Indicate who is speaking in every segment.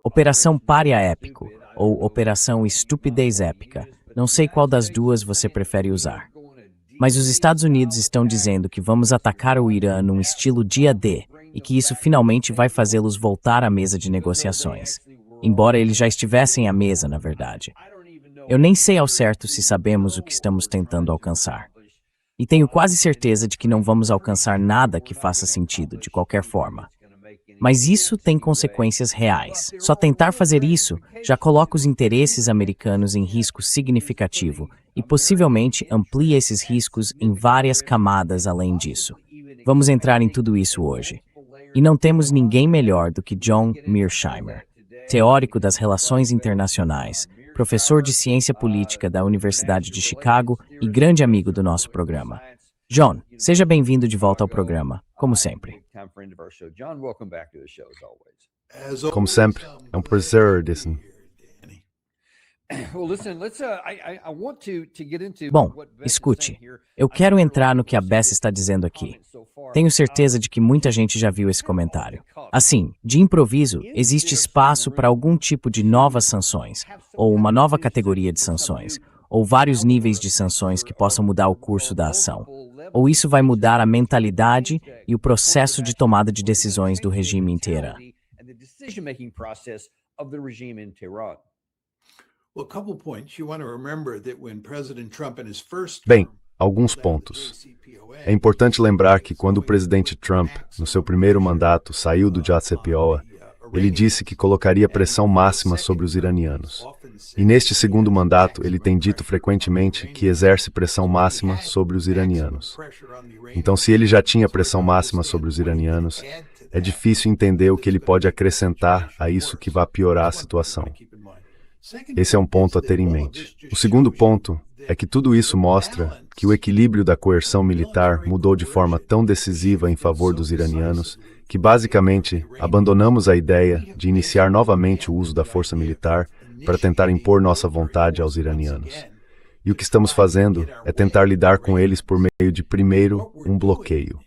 Speaker 1: Operação Pária Épico ou Operação Estupidez Épica. Não sei qual das duas você prefere usar. Mas os Estados Unidos estão dizendo que vamos atacar o Irã num estilo dia D e que isso finalmente vai fazê-los voltar à mesa de negociações. Embora eles já estivessem à mesa, na verdade. Eu nem sei ao certo se sabemos o que estamos tentando alcançar. E tenho quase certeza de que não vamos alcançar nada que faça sentido, de qualquer forma. Mas isso tem consequências reais. Só tentar fazer isso já coloca os interesses americanos em risco significativo e possivelmente amplia esses riscos em várias camadas além disso. Vamos entrar em tudo isso hoje. E não temos ninguém melhor do que John Mearsheimer, teórico das relações internacionais, professor de ciência política da Universidade de Chicago e grande amigo do nosso programa. John, seja bem-vindo de volta ao programa, como sempre.
Speaker 2: Como sempre, é um prazer, Edison.
Speaker 1: Bom, escute, eu quero entrar no que a Bess está dizendo aqui. Tenho certeza de que muita gente já viu esse comentário. Assim, de improviso, existe espaço para algum tipo de novas sanções, ou uma nova categoria de sanções, ou vários níveis de sanções que possam mudar o curso da ação. Ou isso vai mudar a mentalidade e o processo de tomada de decisões do regime em Teherã.
Speaker 2: Bem, alguns pontos. É importante lembrar que quando o presidente Trump, no seu primeiro mandato, saiu do JCPOA, ele disse que colocaria pressão máxima sobre os iranianos. E neste segundo mandato, ele tem dito frequentemente que exerce pressão máxima sobre os iranianos. Então, se ele já tinha pressão máxima sobre os iranianos, é difícil entender o que ele pode acrescentar a isso que vai piorar a situação. Esse é um ponto a ter em mente. O segundo ponto é que tudo isso mostra que o equilíbrio da coerção militar mudou de forma tão decisiva em favor dos iranianos que, basicamente, abandonamos a ideia de iniciar novamente o uso da força militar para tentar impor nossa vontade aos iranianos. E o que estamos fazendo é tentar lidar com eles por meio de, primeiro, um bloqueio.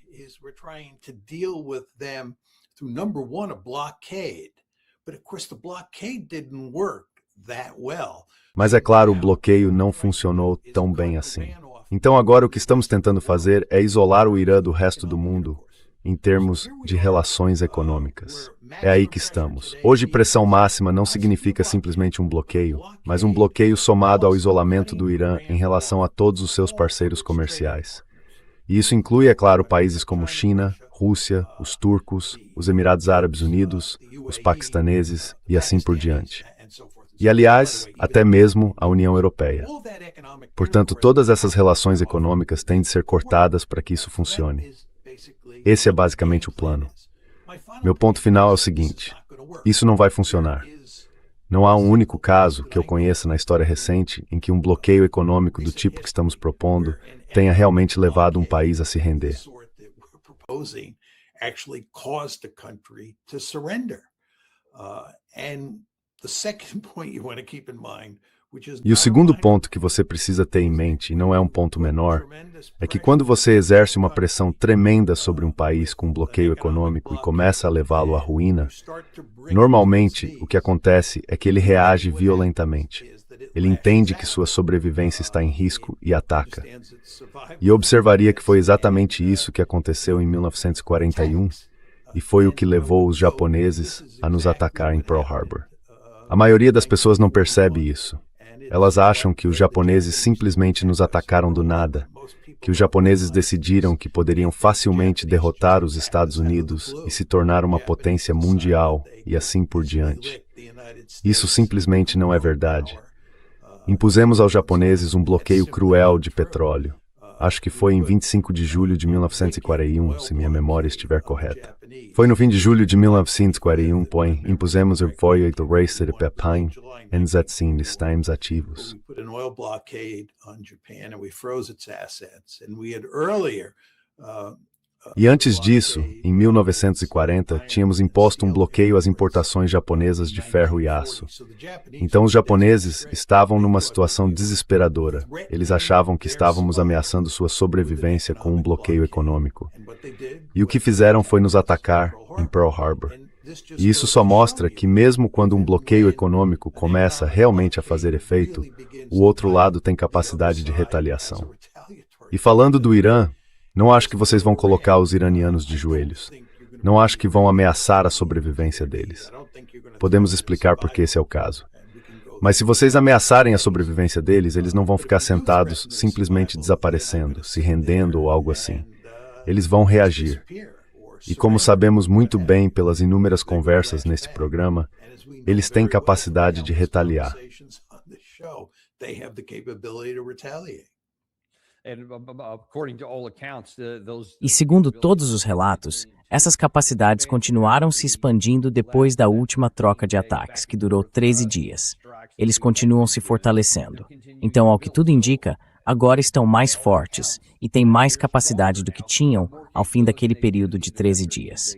Speaker 2: Mas é claro, o bloqueio não funcionou tão bem assim. Então agora o que estamos tentando fazer é isolar o Irã do resto do mundo em termos de relações econômicas. É aí que estamos. Hoje, pressão máxima não significa simplesmente um bloqueio, mas um bloqueio somado ao isolamento do Irã em relação a todos os seus parceiros comerciais. E isso inclui, é claro, países como China, Rússia, os turcos, os Emirados Árabes Unidos, os paquistaneses e assim por diante. E, aliás, até mesmo a União Europeia. Portanto, todas essas relações econômicas têm de ser cortadas para que isso funcione. Esse é basicamente o plano. Meu ponto final é o seguinte: isso não vai funcionar. Não há um único caso que eu conheça na história recente em que um bloqueio econômico do tipo que estamos propondo tenha realmente levado um país a se render. E o segundo ponto que você precisa ter em mente, e não é um ponto menor, é que quando você exerce uma pressão tremenda sobre um país com um bloqueio econômico e começa a levá-lo à ruína, normalmente o que acontece é que ele reage violentamente. Ele entende que sua sobrevivência está em risco e ataca. E eu observaria que foi exatamente isso que aconteceu em 1941, e foi o que levou os japoneses a nos atacar em Pearl Harbor. A maioria das pessoas não percebe isso. Elas acham que os japoneses simplesmente nos atacaram do nada, que os japoneses decidiram que poderiam facilmente derrotar os Estados Unidos e se tornar uma potência mundial e assim por diante. Isso simplesmente não é verdade. Impusemos aos japoneses um bloqueio cruel de petróleo. Acho que foi em 25 de julho de 1941, se minha memória estiver correta. Foi no fim de julho de 1941, pois impusemos o apoio do race de Pepin em 7 estados ativos. E antes disso, em 1940, tínhamos imposto um bloqueio às importações japonesas de ferro e aço. Então os japoneses estavam numa situação desesperadora. Eles achavam que estávamos ameaçando sua sobrevivência com um bloqueio econômico. E o que fizeram foi nos atacar em Pearl Harbor. E isso só mostra que mesmo quando um bloqueio econômico começa realmente a fazer efeito, o outro lado tem capacidade de retaliação. E falando do Irã, não acho que vocês vão colocar os iranianos de joelhos. Não acho que vão ameaçar a sobrevivência deles. Podemos explicar por que esse é o caso. Mas se vocês ameaçarem a sobrevivência deles, eles não vão ficar sentados, simplesmente desaparecendo, se rendendo ou algo assim. Eles vão reagir. E como sabemos muito bem pelas inúmeras conversas neste programa, eles têm capacidade de retaliar.
Speaker 1: E segundo todos os relatos, essas capacidades continuaram se expandindo depois da última troca de ataques, que durou 13 dias. Eles continuam se fortalecendo. Então, ao que tudo indica, agora estão mais fortes e têm mais capacidade do que tinham ao fim daquele período de 13 dias.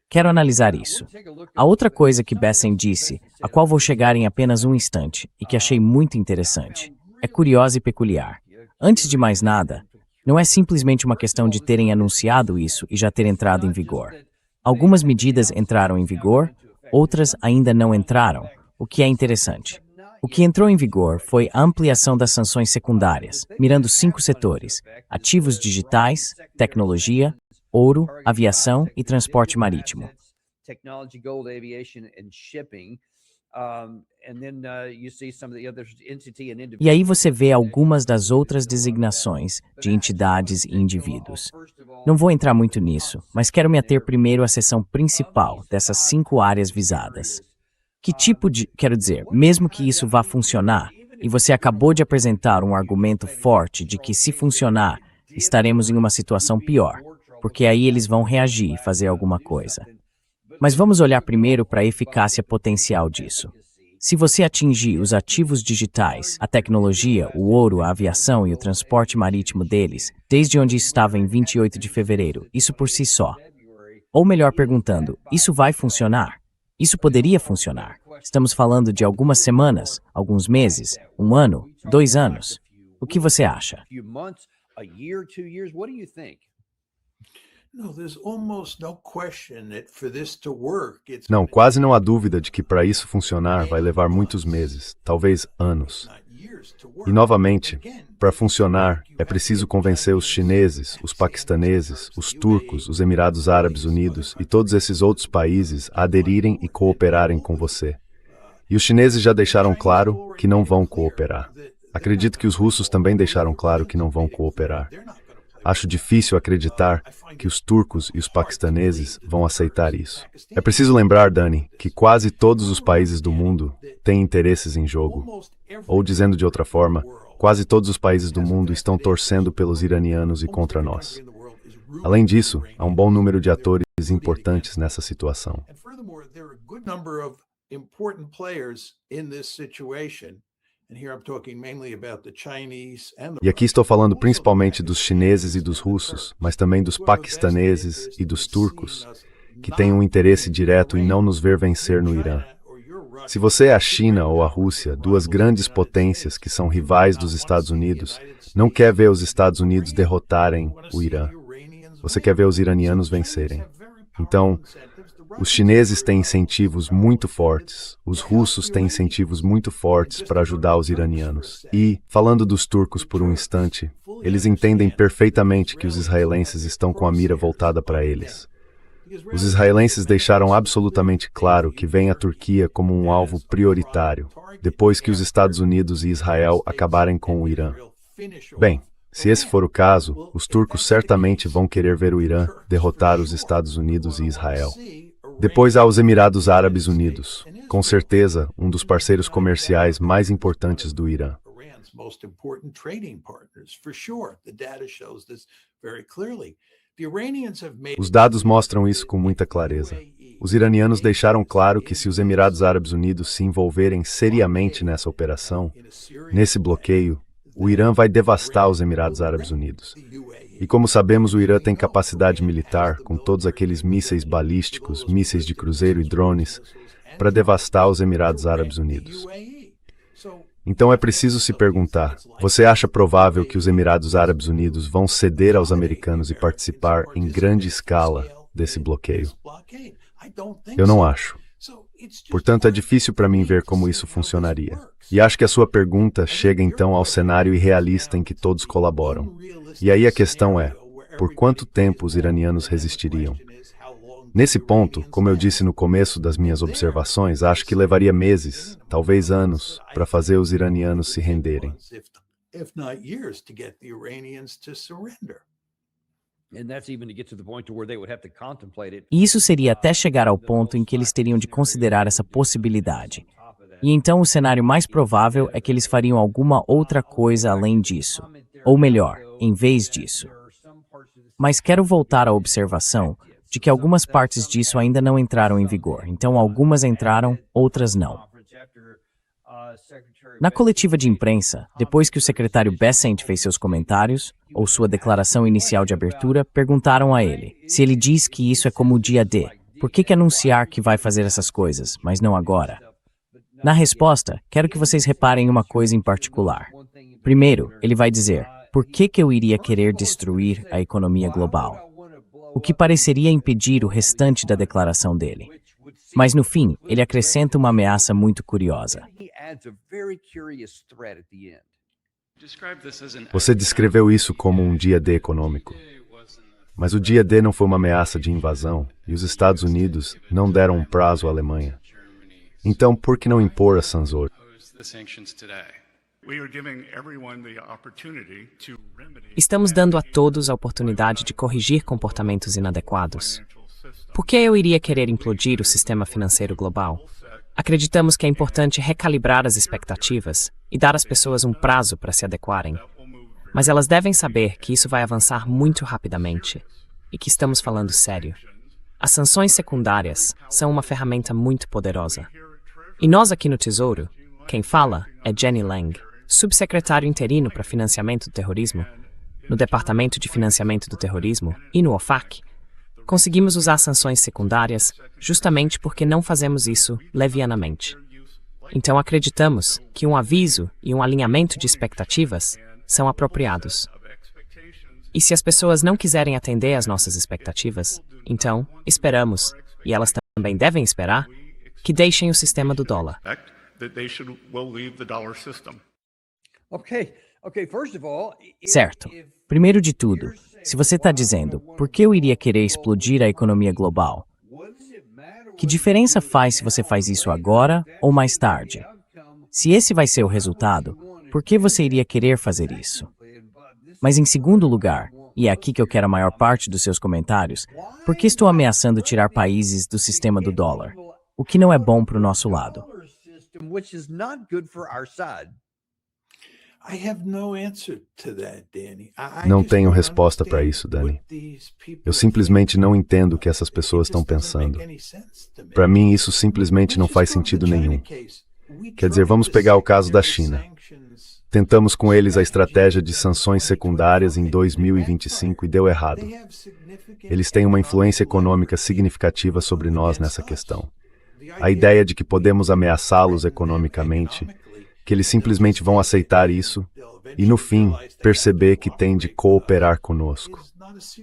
Speaker 1: Quero analisar isso. A outra coisa que Bessem disse, a qual vou chegar em apenas um instante, e que achei muito interessante, é curiosa e peculiar. Antes de mais nada, não é simplesmente uma questão de terem anunciado isso e já ter entrado em vigor. Algumas medidas entraram em vigor, outras ainda não entraram, o que é interessante. O que entrou em vigor foi a ampliação das sanções secundárias, mirando 5 setores: ativos digitais, tecnologia, ouro, aviação e transporte marítimo. E aí você vê algumas das outras designações de entidades e indivíduos. Não vou entrar muito nisso, mas quero me ater primeiro à seção principal dessas 5 áreas visadas. Que tipo de... Quero dizer, mesmo que isso vá funcionar, e você acabou de apresentar um argumento forte de que se funcionar, estaremos em uma situação pior, porque aí eles vão reagir e fazer alguma coisa. Mas vamos olhar primeiro para a eficácia potencial disso. Se você atingir os ativos digitais, a tecnologia, o ouro, a aviação e o transporte marítimo deles, desde onde estava em 28 de fevereiro, isso por si só. Ou melhor perguntando, isso vai funcionar? Isso poderia funcionar. Estamos falando de algumas semanas, alguns meses, 1 ano, 2 anos. O que você acha?
Speaker 2: Não, quase não há dúvida de que para isso funcionar vai levar muitos meses, talvez anos. E novamente, para funcionar, é preciso convencer os chineses, os paquistaneses, os turcos, os Emirados Árabes Unidos e todos esses outros países a aderirem e cooperarem com você. E os chineses já deixaram claro que não vão cooperar. Acredito que os russos também deixaram claro que não vão cooperar. Acho difícil acreditar que os turcos e os paquistaneses vão aceitar isso. É preciso lembrar, Dani, que quase todos os países do mundo têm interesses em jogo. Ou, dizendo de outra forma, quase todos os países do mundo estão torcendo pelos iranianos e contra nós. Além disso, há um bom número de atores importantes nessa situação. E aqui estou falando principalmente dos chineses e dos russos, mas também dos paquistaneses e dos turcos, que têm um interesse direto em não nos ver vencer no Irã. Se você é a China ou a Rússia, 2 grandes potências que são rivais dos Estados Unidos, não quer ver os Estados Unidos derrotarem o Irã. Você quer ver os iranianos vencerem. Então, os chineses têm incentivos muito fortes, os russos têm incentivos muito fortes para ajudar os iranianos. E, falando dos turcos por um instante, eles entendem perfeitamente que os israelenses estão com a mira voltada para eles. Os israelenses deixaram absolutamente claro que veem a Turquia como um alvo prioritário, depois que os Estados Unidos e Israel acabarem com o Irã. Bem, se esse for o caso, os turcos certamente vão querer ver o Irã derrotar os Estados Unidos e Israel. Depois há os Emirados Árabes Unidos, com certeza um dos parceiros comerciais mais importantes do Irã. Os dados mostram isso com muita clareza. Os iranianos deixaram claro que se os Emirados Árabes Unidos se envolverem seriamente nessa operação, nesse bloqueio, o Irã vai devastar os Emirados Árabes Unidos. E como sabemos, o Irã tem capacidade militar, com todos aqueles mísseis balísticos, mísseis de cruzeiro e drones, para devastar os Emirados Árabes Unidos. Então é preciso se perguntar, você acha provável que os Emirados Árabes Unidos vão ceder aos americanos e participar em grande escala desse bloqueio? Eu não acho. Portanto, é difícil para mim ver como isso funcionaria. E acho que a sua pergunta chega então ao cenário irrealista em que todos colaboram. E aí a questão é, por quanto tempo os iranianos resistiriam? Nesse ponto, como eu disse no começo das minhas observações, acho que levaria meses, talvez anos, para fazer os iranianos se renderem.
Speaker 1: E isso seria até chegar ao ponto em que eles teriam de considerar essa possibilidade. E então o cenário mais provável é que eles fariam alguma outra coisa além disso. Ou melhor, em vez disso. Mas quero voltar à observação de que algumas partes disso ainda não entraram em vigor. Então algumas entraram, outras não. Na coletiva de imprensa, depois que o secretário Bessent fez seus comentários, ou sua declaração inicial de abertura, perguntaram a ele, se ele diz que isso é como o dia D, por que anunciar que vai fazer essas coisas, mas não agora? Na resposta, quero que vocês reparem em uma coisa em particular. Primeiro, ele vai dizer, por que eu iria querer destruir a economia global? O que pareceria impedir o restante da declaração dele. Mas no fim, ele acrescenta uma ameaça muito curiosa.
Speaker 2: Você descreveu isso como um dia D econômico. Mas o dia D não foi uma ameaça de invasão, e os Estados Unidos não deram um prazo à Alemanha. Então, por que não impor as sanções?
Speaker 3: Estamos dando a todos a oportunidade de corrigir comportamentos inadequados. Por que eu iria querer implodir o sistema financeiro global? Acreditamos que é importante recalibrar as expectativas e dar às pessoas um prazo para se adequarem. Mas elas devem saber que isso vai avançar muito rapidamente e que estamos falando sério. As sanções secundárias são uma ferramenta muito poderosa. E nós aqui no Tesouro, quem fala é Jenny Lang, subsecretário interino para financiamento do terrorismo, no Departamento de Financiamento do Terrorismo e no OFAC, conseguimos usar sanções secundárias justamente porque não fazemos isso levianamente. Então acreditamos que um aviso e um alinhamento de expectativas são apropriados. E se as pessoas não quiserem atender às nossas expectativas, então esperamos, e elas também devem esperar, que deixem o sistema do dólar.
Speaker 1: Certo. Primeiro de tudo, se você está dizendo, por que eu iria querer explodir a economia global? Que diferença faz se você faz isso agora ou mais tarde? Se esse vai ser o resultado, por que você iria querer fazer isso? Mas em segundo lugar, e é aqui que eu quero a maior parte dos seus comentários, por que estou ameaçando tirar países do sistema do dólar? O que não é bom para o nosso lado.
Speaker 2: Não tenho resposta para isso, Danny. Eu simplesmente não entendo o que essas pessoas estão pensando. Para mim, isso simplesmente não faz sentido nenhum. Quer dizer, vamos pegar o caso da China. Tentamos com eles a estratégia de sanções secundárias em 2025 e deu errado. Eles têm uma influência econômica significativa sobre nós nessa questão. A ideia de que podemos ameaçá-los economicamente, que eles simplesmente vão aceitar isso e, no fim, perceber que têm de cooperar conosco.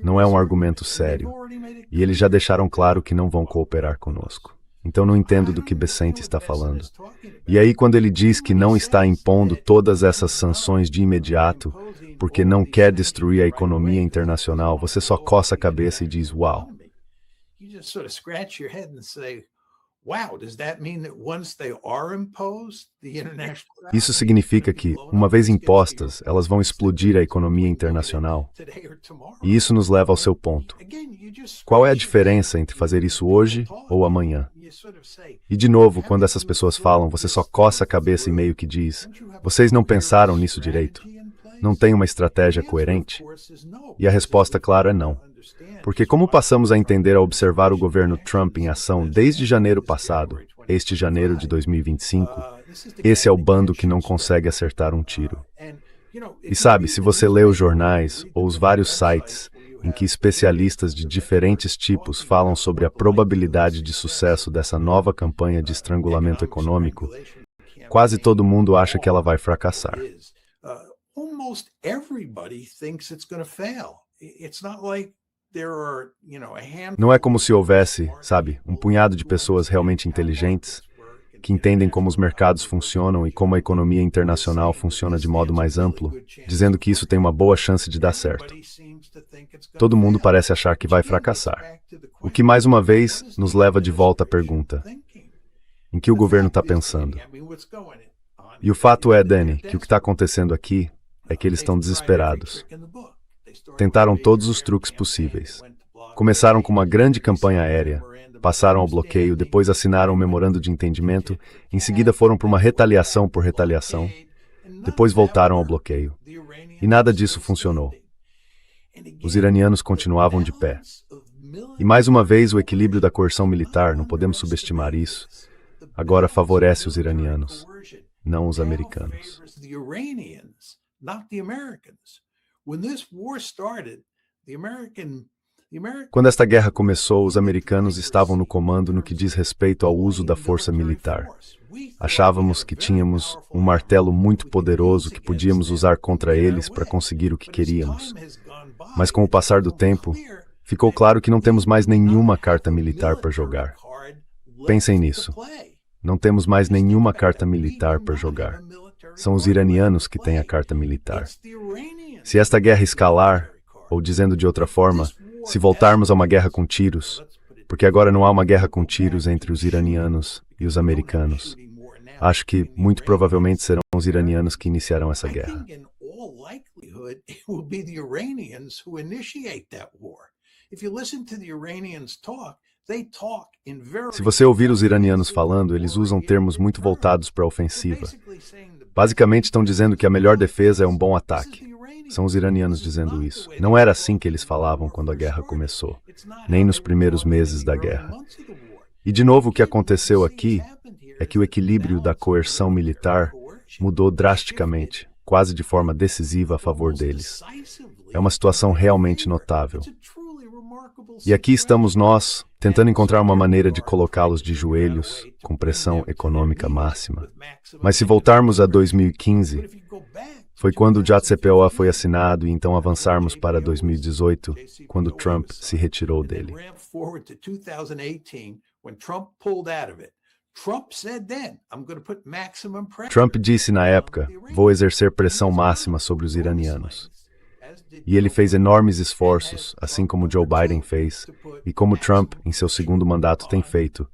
Speaker 2: Não é um argumento sério. E eles já deixaram claro que não vão cooperar conosco. Então não entendo do que Bessent está falando. E aí, quando ele diz que não está impondo todas essas sanções de imediato, porque não quer destruir a economia internacional, você só coça a cabeça e diz, uau. Isso significa que, uma vez impostas, elas vão explodir a economia internacional? E isso nos leva ao seu ponto. Qual é a diferença entre fazer isso hoje ou amanhã? E de novo, quando essas pessoas falam, você só coça a cabeça e meio que diz, vocês não pensaram nisso direito? Não tem uma estratégia coerente? E a resposta, claro, é não. Porque como passamos a entender a observar o governo Trump em ação desde janeiro passado, este janeiro de 2025, esse é o bando que não consegue acertar um tiro. E sabe, se você lê os jornais ou os vários sites em que especialistas de diferentes tipos falam sobre a probabilidade de sucesso dessa nova campanha de estrangulamento econômico, quase todo mundo acha que ela vai fracassar. Não é como se houvesse, sabe, um punhado de pessoas realmente inteligentes que entendem como os mercados funcionam e como a economia internacional funciona de modo mais amplo, dizendo que isso tem uma boa chance de dar certo. Todo mundo parece achar que vai fracassar. O que, mais uma vez, nos leva de volta à pergunta: em que o governo está pensando? E o fato é, Danny, que o que está acontecendo aqui é que eles estão desesperados. Tentaram todos os truques possíveis. Começaram com uma grande campanha aérea, passaram ao bloqueio, depois assinaram um memorando de entendimento, em seguida foram para uma retaliação por retaliação, depois voltaram ao bloqueio. E nada disso funcionou. Os iranianos continuavam de pé. E mais uma vez o equilíbrio da coerção militar, não podemos subestimar isso, agora favorece os iranianos, não os americanos. Quando esta guerra começou, os americanos estavam no comando no que diz respeito ao uso da força militar. Achávamos que tínhamos um martelo muito poderoso que podíamos usar contra eles para conseguir o que queríamos. Mas com o passar do tempo, ficou claro que não temos mais nenhuma carta militar para jogar. Pensem nisso. Não temos mais nenhuma carta militar para jogar. São os iranianos que têm a carta militar. Se esta guerra escalar, ou dizendo de outra forma, se voltarmos a uma guerra com tiros, porque agora não há uma guerra com tiros entre os iranianos e os americanos, acho que muito provavelmente serão os iranianos que iniciarão essa guerra. Se você ouvir os iranianos falando, eles usam termos muito voltados para a ofensiva. Basicamente estão dizendo que a melhor defesa é um bom ataque. São os iranianos dizendo isso. Não era assim que eles falavam quando a guerra começou, nem nos primeiros meses da guerra. E de novo o que aconteceu aqui é que o equilíbrio da coerção militar mudou drasticamente, quase de forma decisiva a favor deles. É uma situação realmente notável. E aqui estamos nós, tentando encontrar uma maneira de colocá-los de joelhos, com pressão econômica máxima. Mas se voltarmos a 2015, foi quando o JCPOA foi assinado e então avançarmos para 2018, quando Trump se retirou dele. Trump disse na época, vou exercer pressão máxima sobre os iranianos. E ele fez enormes esforços, assim como Joe Biden fez, e como Trump, em seu segundo mandato, tem feito,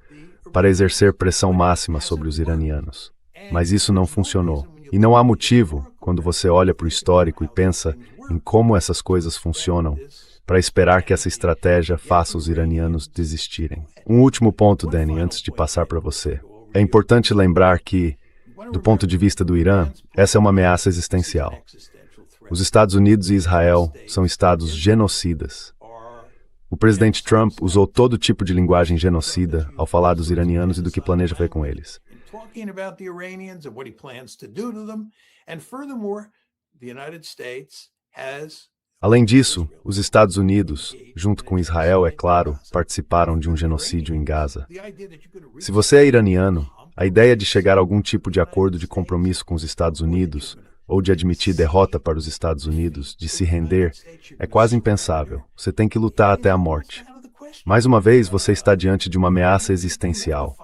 Speaker 2: para exercer pressão máxima sobre os iranianos. Mas isso não funcionou. E não há motivo, quando você olha para o histórico e pensa em como essas coisas funcionam, para esperar que essa estratégia faça os iranianos desistirem. Um último ponto, Danny, antes de passar para você. É importante lembrar que, do ponto de vista do Irã, essa é uma ameaça existencial. Os Estados Unidos e Israel são estados genocidas. O presidente Trump usou todo tipo de linguagem genocida ao falar dos iranianos e do que planeja fazer com eles. Além disso, os Estados Unidos, junto com Israel, é claro, participaram de um genocídio em Gaza. Se você é iraniano, a ideia de chegar a algum tipo de acordo de compromisso com os Estados Unidos, ou de admitir derrota para os Estados Unidos, de se render, é quase impensável. Você tem que lutar até a morte. Mais uma vez, você está diante de uma ameaça existencial.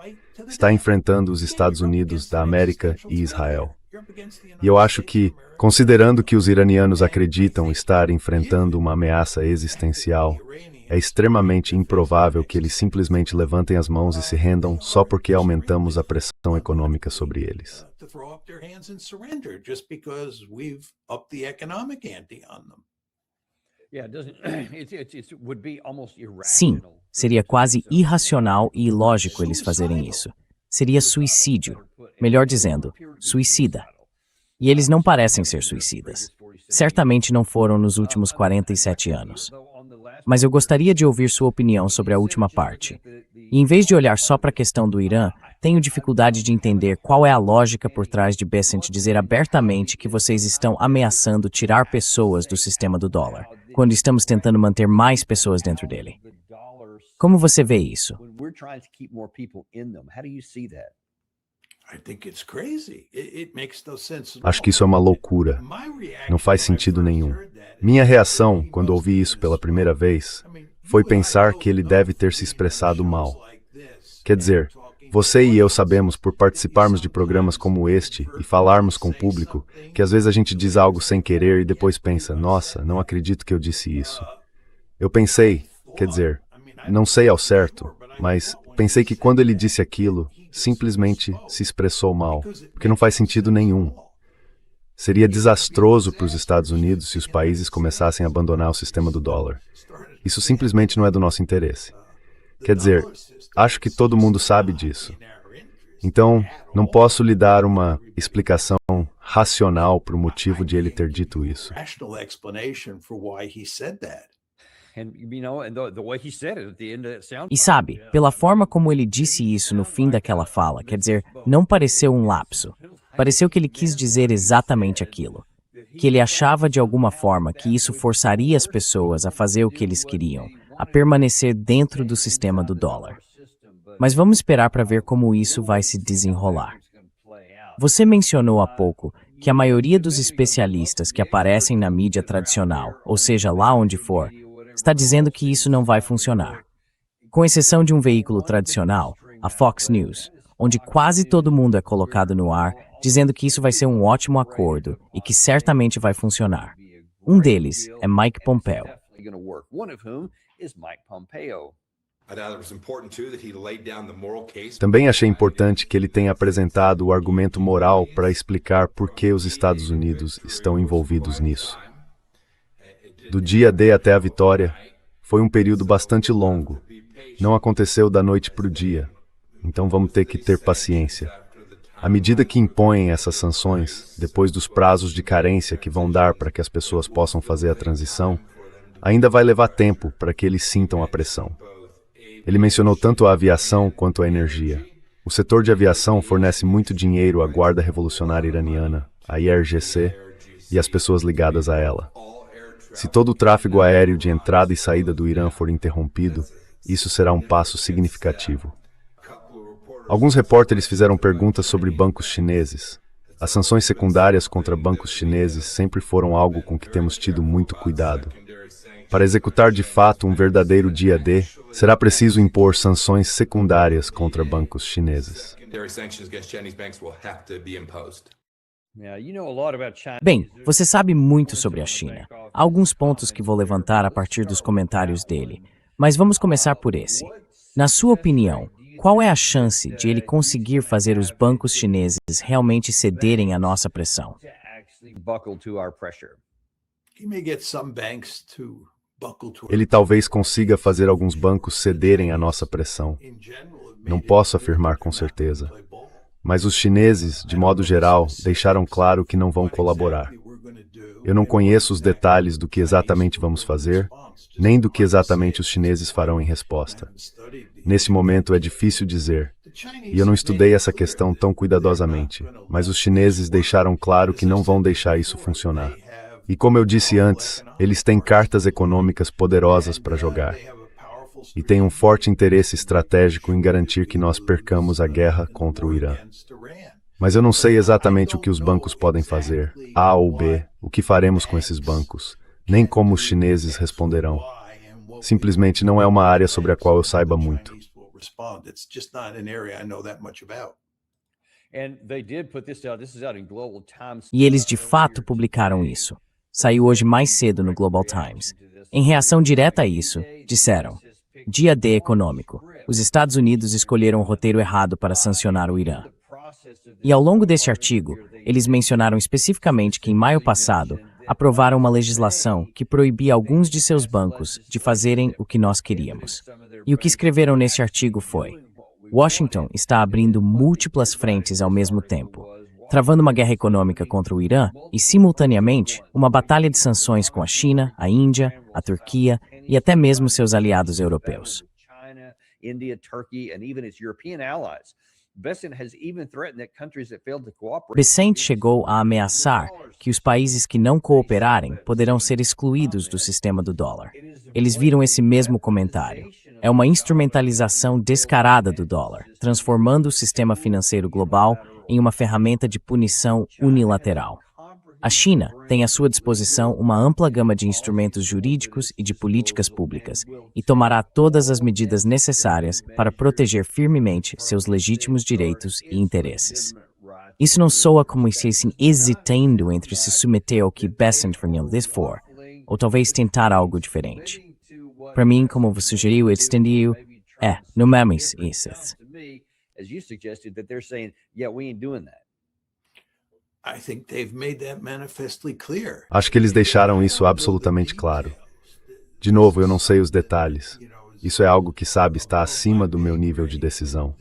Speaker 2: Está enfrentando os Estados Unidos da América e Israel. E eu acho que, considerando que os iranianos acreditam estar enfrentando uma ameaça existencial, é extremamente improvável que eles simplesmente levantem as mãos e se rendam só porque aumentamos a pressão econômica sobre eles.
Speaker 1: Sim, seria quase irracional e ilógico eles fazerem isso. Seria suicídio. Melhor dizendo, suicida. E eles não parecem ser suicidas. Certamente não foram nos últimos 47 anos. mas eu gostaria de ouvir sua opinião sobre a última parte. E em vez de olhar só para a questão do Irã, tenho dificuldade de entender qual é a lógica por trás de Bessent dizer abertamente que vocês estão ameaçando tirar pessoas do sistema do dólar, quando estamos tentando manter mais pessoas dentro dele. Como você vê isso?
Speaker 2: Acho que isso é uma loucura. Não faz sentido nenhum. Minha reação, quando ouvi isso pela primeira vez, foi pensar que ele deve ter se expressado mal. Quer dizer, você e eu sabemos, por participarmos de programas como este e falarmos com o público, que às vezes a gente diz algo sem querer e depois pensa, nossa, não acredito que eu disse isso. Eu pensei, quer dizer, não sei ao certo, mas pensei que quando ele disse aquilo, simplesmente se expressou mal, porque não faz sentido nenhum. Seria desastroso para os Estados Unidos se os países começassem a abandonar o sistema do dólar. Isso simplesmente não é do nosso interesse. Quer dizer, acho que todo mundo sabe disso. Então, não posso lhe dar uma explicação racional para o motivo de ele ter dito isso.
Speaker 1: E sabe, pela forma como ele disse isso no fim daquela fala, quer dizer, não pareceu um lapso. Pareceu que ele quis dizer exatamente aquilo. Que ele achava de alguma forma que isso forçaria as pessoas a fazer o que eles queriam, a permanecer dentro do sistema do dólar. Mas vamos esperar para ver como isso vai se desenrolar. Você mencionou há pouco que a maioria dos especialistas que aparecem na mídia tradicional, ou seja, lá onde for, está dizendo que isso não vai funcionar. Com exceção de um veículo tradicional, a Fox News, onde quase todo mundo é colocado no ar, dizendo que isso vai ser um ótimo acordo e que certamente vai funcionar. Um deles é Mike Pompeo.
Speaker 2: Também achei importante que ele tenha apresentado o argumento moral para explicar por que os Estados Unidos estão envolvidos nisso. Do dia D até a vitória, foi um período bastante longo. Não aconteceu da noite para o dia. Então vamos ter que ter paciência. À medida que impõem essas sanções, depois dos prazos de carência que vão dar para que as pessoas possam fazer a transição, ainda vai levar tempo para que eles sintam a pressão. Ele mencionou tanto a aviação quanto a energia. O setor de aviação fornece muito dinheiro à Guarda Revolucionária Iraniana, a IRGC, e às pessoas ligadas a ela. Se todo o tráfego aéreo de entrada e saída do Irã for interrompido, isso será um passo significativo. Alguns repórteres fizeram perguntas sobre bancos chineses. As sanções secundárias contra bancos chineses sempre foram algo com que temos tido muito cuidado. Para executar de fato um verdadeiro dia D, será preciso impor sanções secundárias contra bancos chineses.
Speaker 1: Bem, você sabe muito sobre a China. Há alguns pontos que vou levantar a partir dos comentários dele, mas vamos começar por esse. Na sua opinião, qual é a chance de ele conseguir fazer os bancos chineses realmente cederem à nossa pressão?
Speaker 2: Ele talvez consiga fazer alguns bancos cederem à nossa pressão. Não posso afirmar com certeza. Mas os chineses, de modo geral, deixaram claro que não vão colaborar. Eu não conheço os detalhes do que exatamente vamos fazer, nem do que exatamente os chineses farão em resposta. Nesse momento é difícil dizer, e eu não estudei essa questão tão cuidadosamente, mas os chineses deixaram claro que não vão deixar isso funcionar. E como eu disse antes, eles têm cartas econômicas poderosas para jogar. E têm um forte interesse estratégico em garantir que nós percamos a guerra contra o Irã. Mas eu não sei exatamente o que os bancos podem fazer, A ou B, o que faremos com esses bancos, nem como os chineses responderão. Simplesmente não é uma área sobre a qual eu saiba muito.
Speaker 1: E eles de fato publicaram isso. Saiu hoje mais cedo no Global Times. Em reação direta a isso, disseram: Dia D econômico. Os Estados Unidos escolheram o roteiro errado para sancionar o Irã. E ao longo deste artigo, eles mencionaram especificamente que em maio passado, aprovaram uma legislação que proibia alguns de seus bancos de fazerem o que nós queríamos. E o que escreveram nesse artigo foi: Washington está abrindo múltiplas frentes ao mesmo tempo, travando uma guerra econômica contra o Irã e, simultaneamente, uma batalha de sanções com a China, a Índia, a Turquia e até mesmo seus aliados europeus. Bessent chegou a ameaçar que os países que não cooperarem poderão ser excluídos do sistema do dólar. Eles viram esse mesmo comentário. É uma instrumentalização descarada do dólar, transformando o sistema financeiro global em uma ferramenta de punição unilateral. A China tem à sua disposição uma ampla gama de instrumentos jurídicos e de políticas públicas e tomará todas as medidas necessárias para proteger firmemente seus legítimos direitos e interesses. Isso não soa como se estivessem hesitando entre se submeter ao que Bessent for, ou talvez tentar algo diferente. Para mim, como você sugeriu, extendiu, no memes isso.
Speaker 2: Acho que eles deixaram isso absolutamente claro. De novo, eu não sei os detalhes. Isso é algo que, sabe, está acima do meu nível de decisão.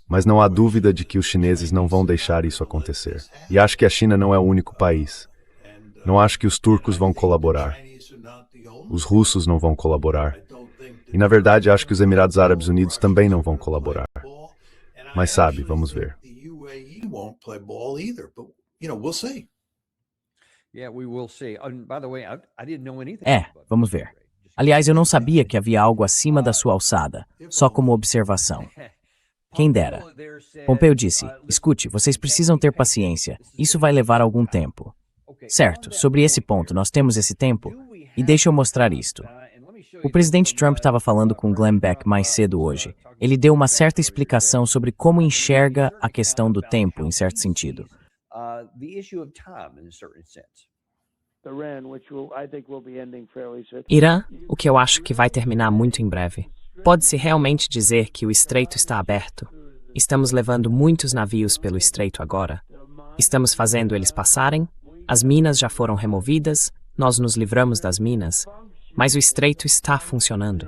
Speaker 2: Mas não há dúvida de que os chineses não vão deixar isso acontecer. E acho que a China não é o único país. Não acho que os turcos vão colaborar. Os russos não vão colaborar. E, na verdade, acho que os Emirados Árabes Unidos também não vão colaborar. Mas, sabe, vamos ver.
Speaker 1: Vamos ver. Aliás, eu não sabia que havia algo acima da sua alçada, só como observação. Quem dera. Pompeu disse, escute, vocês precisam ter paciência, isso vai levar algum tempo. Certo, sobre esse ponto, nós temos esse tempo? E deixa eu mostrar isto. O presidente Trump estava falando com Glenn Beck mais cedo hoje. Ele deu uma certa explicação sobre como enxerga a questão do tempo, em certo sentido.
Speaker 3: Irã, o que eu acho que vai terminar muito em breve. Pode-se realmente dizer que o estreito está aberto? Estamos levando muitos navios pelo estreito agora. Estamos fazendo eles passarem? As minas já foram removidas, nós nos livramos das minas, mas o estreito está funcionando.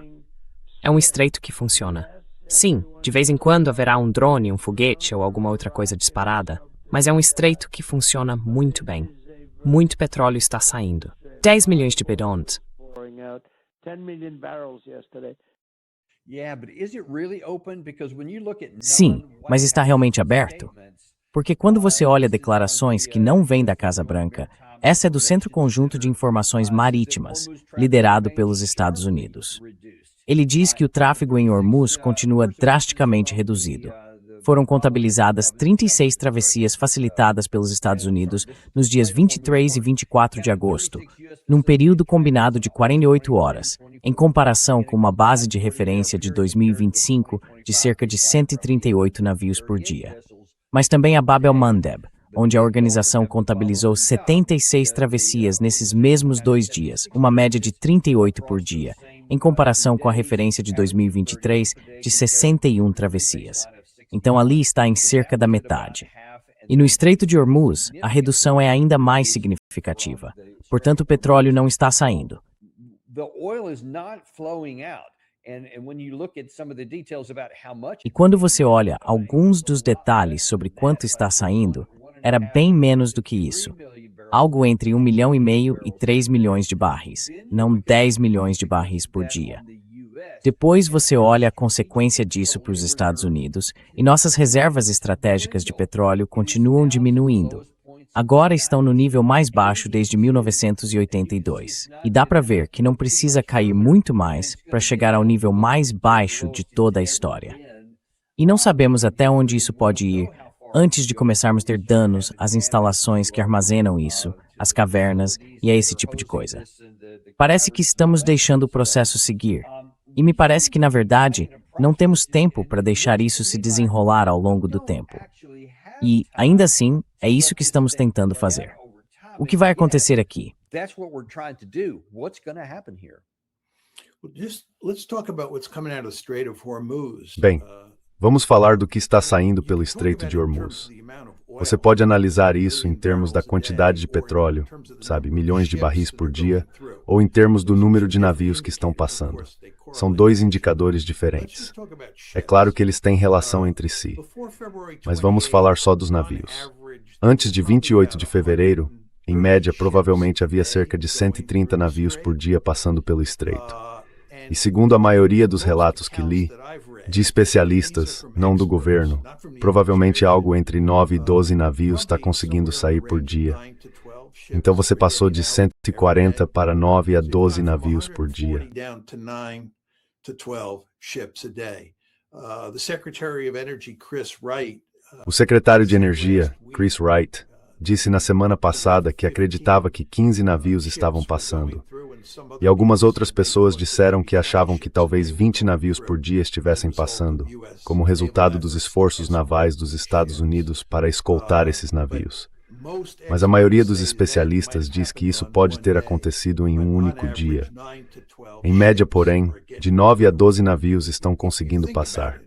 Speaker 3: É um estreito que funciona. Sim, de vez em quando haverá um drone, um foguete ou alguma outra coisa disparada, mas é um estreito que funciona muito bem. Muito petróleo está saindo. 10 milhões de bidons.
Speaker 1: Sim, mas está realmente aberto? Porque quando você olha declarações que não vêm da Casa Branca, essa é do Centro Conjunto de Informações Marítimas, liderado pelos Estados Unidos. Ele diz que o tráfego em Hormuz continua drasticamente reduzido. Foram contabilizadas 36 travessias facilitadas pelos Estados Unidos nos dias 23 e 24 de agosto, num período combinado de 48 horas, em comparação com uma base de referência de 2025 de cerca de 138 navios por dia. Mas também a Bab el-Mandeb, onde a organização contabilizou 76 travessias nesses mesmos 2 dias, uma média de 38 por dia, em comparação com a referência de 2023 de 61 travessias. Então ali está em cerca da metade. E no Estreito de Hormuz, a redução é ainda mais significativa. Portanto, o petróleo não está saindo. E quando você olha alguns dos detalhes sobre quanto está saindo, era bem menos do que isso. Algo entre 1,5 milhão e 3 milhões de barris, não 10 milhões de barris por dia. Depois você olha a consequência disso para os Estados Unidos e nossas reservas estratégicas de petróleo continuam diminuindo. Agora estão no nível mais baixo desde 1982. E dá para ver que não precisa cair muito mais para chegar ao nível mais baixo de toda a história. E não sabemos até onde isso pode ir antes de começarmos a ter danos às instalações que armazenam isso, às cavernas e a esse tipo de coisa. Parece que estamos deixando o processo seguir. E me parece que, na verdade, não temos tempo para deixar isso se desenrolar ao longo do tempo. E, ainda assim, é isso que estamos tentando fazer. O que vai acontecer aqui?
Speaker 2: Bem, vamos falar do que está saindo pelo Estreito de Hormuz. Você pode analisar isso em termos da quantidade de petróleo, sabe, milhões de barris por dia, ou em termos do número de navios que estão passando. São 2 indicadores diferentes. É claro que eles têm relação entre si, mas vamos falar só dos navios. Antes de 28 de fevereiro, em média, provavelmente havia cerca de 130 navios por dia passando pelo estreito. E segundo a maioria dos relatos que li, de especialistas, não do governo, provavelmente algo entre 9 e 12 navios está conseguindo sair por dia. Então você passou de 140 para 9 a 12 navios por dia. O secretário de Energia, Chris Wright, disse na semana passada que acreditava que 15 navios estavam passando. E algumas outras pessoas disseram que achavam que talvez 20 navios por dia estivessem passando, como resultado dos esforços navais dos Estados Unidos para escoltar esses navios. Mas a maioria dos especialistas diz que isso pode ter acontecido em um único dia. Em média, porém, de 9 a 12 navios estão conseguindo passar.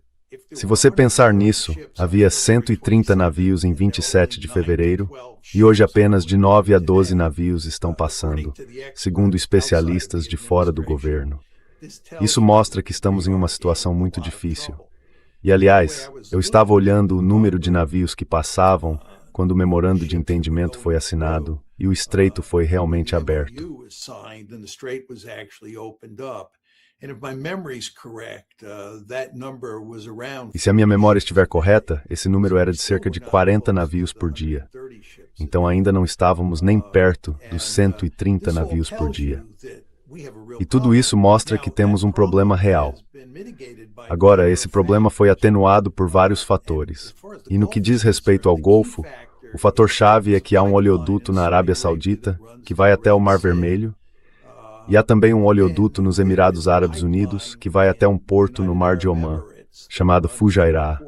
Speaker 2: Se você pensar nisso, havia 130 navios em 27 de fevereiro, e hoje apenas de 9 a 12 navios estão passando, segundo especialistas de fora do governo. Isso mostra que estamos em uma situação muito difícil. E, aliás, eu estava olhando o número de navios que passavam quando o memorando de entendimento foi assinado e o estreito foi realmente aberto. E se a minha memória estiver correta, esse número era de cerca de 40 navios por dia. Então ainda não estávamos nem perto dos 130 navios por dia. E tudo isso mostra que temos um problema real. Agora, esse problema foi atenuado por vários fatores. E no que diz respeito ao Golfo, o fator-chave é que há um oleoduto na Arábia Saudita que vai até o Mar Vermelho, e há também um oleoduto nos Emirados Árabes Unidos que vai até um porto no Mar de Omã, chamado Fujairah.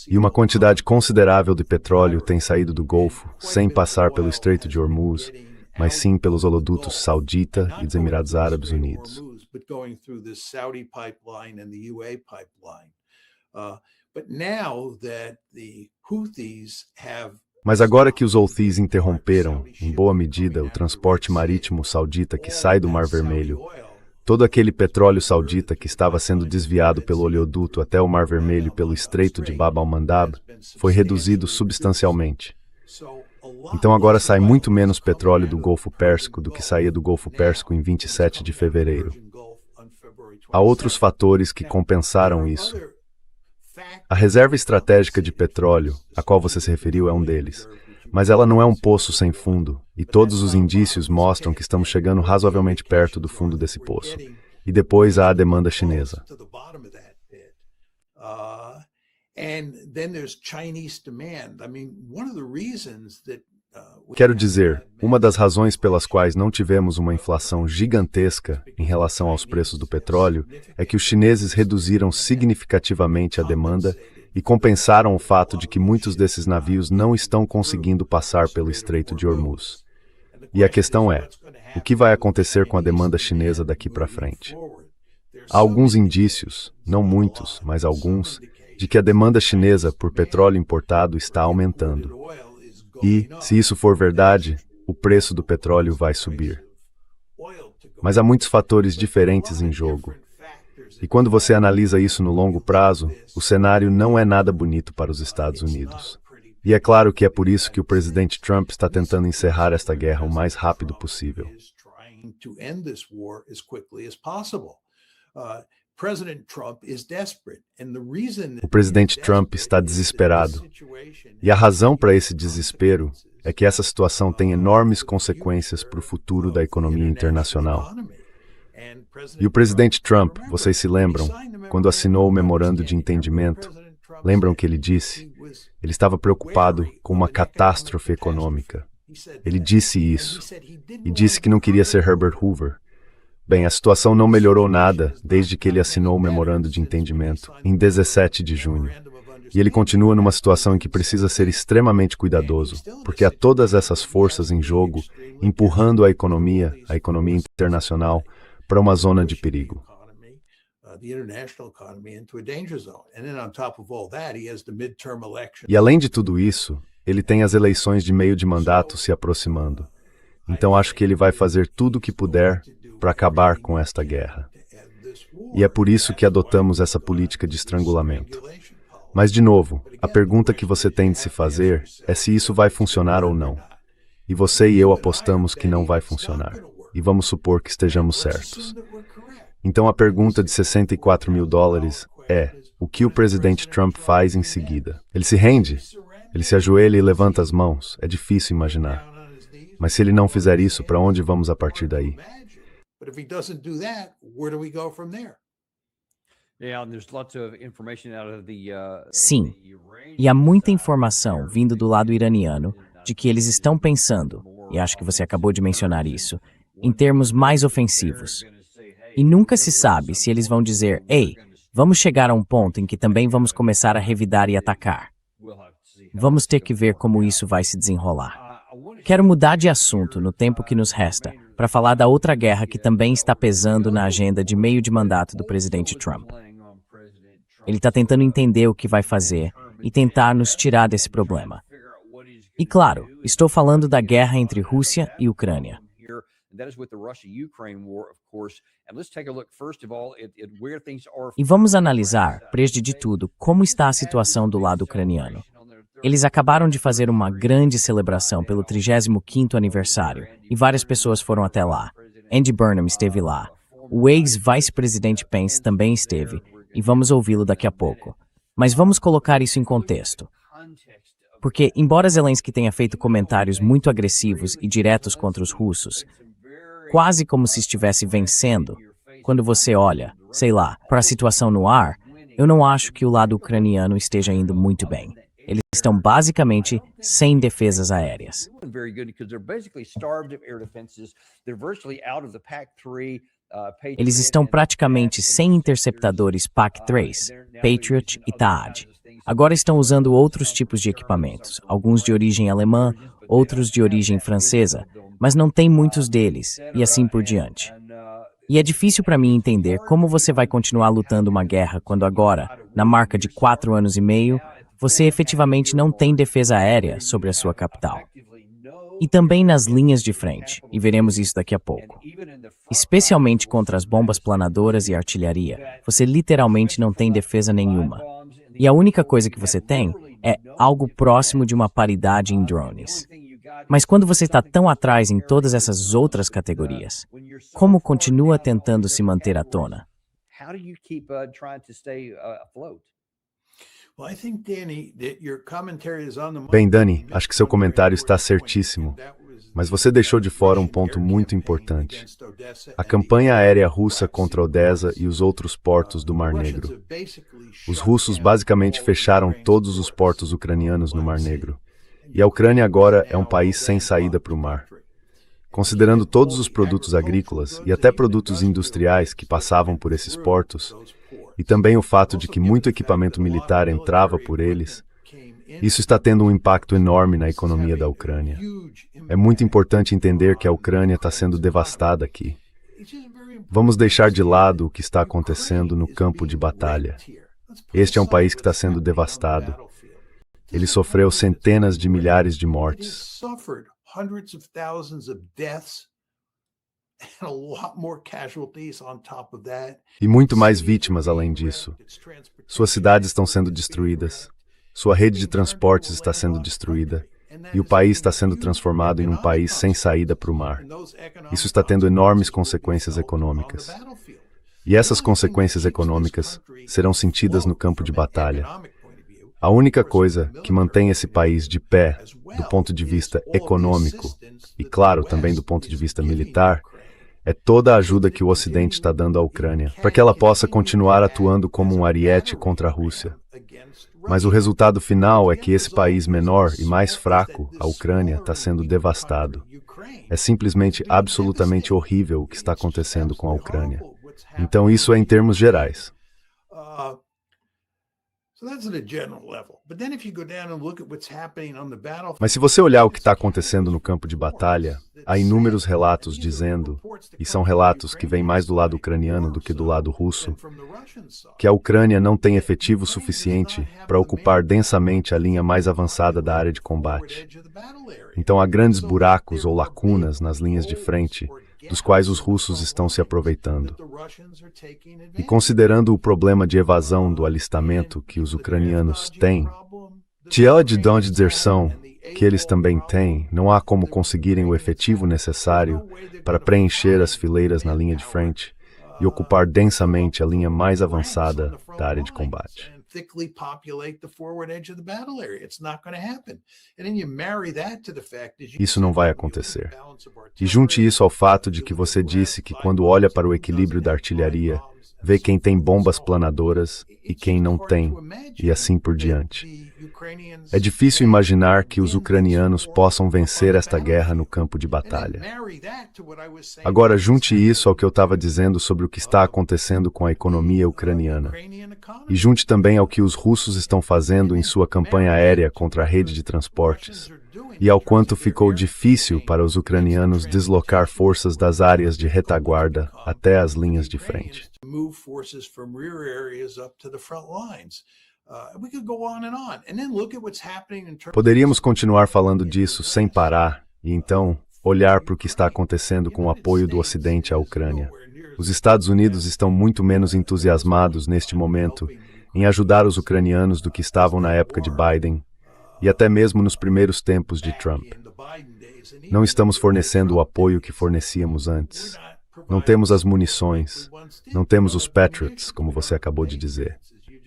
Speaker 2: E uma quantidade considerável de petróleo tem saído do Golfo sem passar pelo Estreito de Hormuz, mas sim pelos oleodutos Saudita e dos Emirados Árabes Unidos. Mas agora que os Houthis interromperam, em boa medida, o transporte marítimo saudita que sai do Mar Vermelho, todo aquele petróleo saudita que estava sendo desviado pelo oleoduto até o Mar Vermelho pelo Estreito de Bab al-Mandab foi reduzido substancialmente. Então agora sai muito menos petróleo do Golfo Pérsico do que saía do Golfo Pérsico em 27 de fevereiro. Há outros fatores que compensaram isso. A reserva estratégica de petróleo, a qual você se referiu, é um deles. Mas ela não é um poço sem fundo, e todos os indícios mostram que estamos chegando razoavelmente perto do fundo desse poço. E depois há a demanda chinesa. Quero dizer, uma das razões pelas quais não tivemos uma inflação gigantesca em relação aos preços do petróleo é que os chineses reduziram significativamente a demanda e compensaram o fato de que muitos desses navios não estão conseguindo passar pelo Estreito de Hormuz. E a questão é, o que vai acontecer com a demanda chinesa daqui para frente? Há alguns indícios, não muitos, mas alguns, de que a demanda chinesa por petróleo importado está aumentando. E, se isso for verdade, o preço do petróleo vai subir. Mas há muitos fatores diferentes em jogo. E quando você analisa isso no longo prazo, o cenário não é nada bonito para os Estados Unidos. E é claro que é por isso que o presidente Trump está tentando encerrar esta guerra o mais rápido possível. O presidente Trump está desesperado. E a razão para esse desespero é que essa situação tem enormes consequências para o futuro da economia internacional. E o presidente Trump, vocês se lembram, quando assinou o memorando de entendimento, lembram que ele disse? Ele estava preocupado com uma catástrofe econômica. Ele disse isso. E disse que não queria ser Herbert Hoover. Bem, a situação não melhorou nada desde que ele assinou o memorando de entendimento, em 17 de junho. E ele continua numa situação em que precisa ser extremamente cuidadoso, porque há todas essas forças em jogo, empurrando a economia internacional, para uma zona de perigo. E além de tudo isso, ele tem as eleições de meio de mandato se aproximando. Então acho que ele vai fazer tudo o que puder para acabar com esta guerra. E é por isso que adotamos essa política de estrangulamento. Mas, de novo, a pergunta que você tem de se fazer é se isso vai funcionar ou não. E você e eu apostamos que não vai funcionar. E vamos supor que estejamos certos. Então a pergunta de 64 mil dólares é: o que o presidente Trump faz em seguida? Ele se rende? Ele se ajoelha e levanta as mãos? É difícil imaginar. Mas se ele não fizer isso, para onde vamos a partir daí?
Speaker 1: Sim, e há muita informação vindo do lado iraniano de que eles estão pensando, e acho que você acabou de mencionar isso, em termos mais ofensivos. E nunca se sabe se eles vão dizer: ei, vamos chegar a um ponto em que também vamos começar a revidar e atacar. Vamos ter que ver como isso vai se desenrolar. Quero mudar de assunto no tempo que nos resta para falar da outra guerra que também está pesando na agenda de meio de mandato do presidente Trump. Ele está tentando entender o que vai fazer e tentar nos tirar desse problema. E claro, estou falando da guerra entre Rússia e Ucrânia. E vamos analisar, desde de tudo, como está a situação do lado ucraniano. Eles acabaram de fazer uma grande celebração pelo 35º aniversário, e várias pessoas foram até lá. Andy Burnham esteve lá. O ex-vice-presidente Pence também esteve, e vamos ouvi-lo daqui a pouco. Mas vamos colocar isso em contexto. Porque, embora Zelensky tenha feito comentários muito agressivos e diretos contra os russos, quase como se estivesse vencendo, quando você olha, sei lá, para a situação no ar, eu não acho que o lado ucraniano esteja indo muito bem. Eles estão basicamente sem defesas aéreas. Eles estão praticamente sem interceptadores PAC-3, Patriot e THAAD. Agora estão usando outros tipos de equipamentos, alguns de origem alemã, outros de origem francesa, mas não tem muitos deles, e assim por diante. E é difícil para mim entender como você vai continuar lutando uma guerra quando agora, na marca de 4 anos e meio, você efetivamente não tem defesa aérea sobre a sua capital. E também nas linhas de frente, e veremos isso daqui a pouco. Especialmente contra as bombas planadoras e artilharia, você literalmente não tem defesa nenhuma. E a única coisa que você tem é algo próximo de uma paridade em drones. Mas quando você está tão atrás em todas essas outras categorias, como continua tentando se manter à tona?
Speaker 2: Bem, Dani, acho que seu comentário está certíssimo, mas você deixou de fora um ponto muito importante. A campanha aérea russa contra Odessa e os outros portos do Mar Negro. Os russos basicamente fecharam todos os portos ucranianos no Mar Negro. E a Ucrânia agora é um país sem saída para o mar. Considerando todos os produtos agrícolas e até produtos industriais que passavam por esses portos, e também o fato de que muito equipamento militar entrava por eles, isso está tendo um impacto enorme na economia da Ucrânia. É muito importante entender que a Ucrânia está sendo devastada aqui. Vamos deixar de lado o que está acontecendo no campo de batalha. Este é um país que está sendo devastado. Ele sofreu centenas de milhares de mortes. E muito mais vítimas além disso. Suas cidades estão sendo destruídas, sua rede de transportes está sendo destruída, e o país está sendo transformado em um país sem saída para o mar. Isso está tendo enormes consequências econômicas. E essas consequências econômicas serão sentidas no campo de batalha. A única coisa que mantém esse país de pé, do ponto de vista econômico, e claro, também do ponto de vista militar, é toda a ajuda que o Ocidente está dando à Ucrânia, para que ela possa continuar atuando como um ariete contra a Rússia. Mas o resultado final é que esse país menor e mais fraco, a Ucrânia, está sendo devastado. É simplesmente absolutamente horrível o que está acontecendo com a Ucrânia. Então isso é em termos gerais. Mas se você olhar o que está acontecendo no campo de batalha, há inúmeros relatos dizendo, e são relatos que vêm mais do lado ucraniano do que do lado russo, que a Ucrânia não tem efetivo suficiente para ocupar densamente a linha mais avançada da área de combate. Então há grandes buracos ou lacunas nas linhas de frente, dos quais os russos estão se aproveitando. E considerando o problema de evasão do alistamento que os ucranianos têm, ela de deserção que eles também têm, não há como conseguirem o efetivo necessário para preencher as fileiras na linha de frente. e ocupar densamente a linha mais avançada da área de combate. Isso não vai acontecer. E junte isso ao fato de que você disse que quando olha para o equilíbrio da artilharia, vê quem tem bombas planadoras e quem não tem, e assim por diante. É difícil imaginar que os ucranianos possam vencer esta guerra no campo de batalha. Agora, junte isso ao que eu estava dizendo sobre o que está acontecendo com a economia ucraniana. E junte também ao que os russos estão fazendo em sua campanha aérea contra a rede de transportes. E ao quanto ficou difícil para os ucranianos deslocar forças das áreas de retaguarda até as linhas de frente. Poderíamos continuar falando disso sem parar e então olhar para o que está acontecendo com o apoio do Ocidente à Ucrânia. Os Estados Unidos estão muito menos entusiasmados neste momento em ajudar os ucranianos do que estavam na época de Biden e até mesmo nos primeiros tempos de Trump. Não estamos fornecendo o apoio que fornecíamos antes. Não temos as munições, não temos os Patriots, como você acabou de dizer.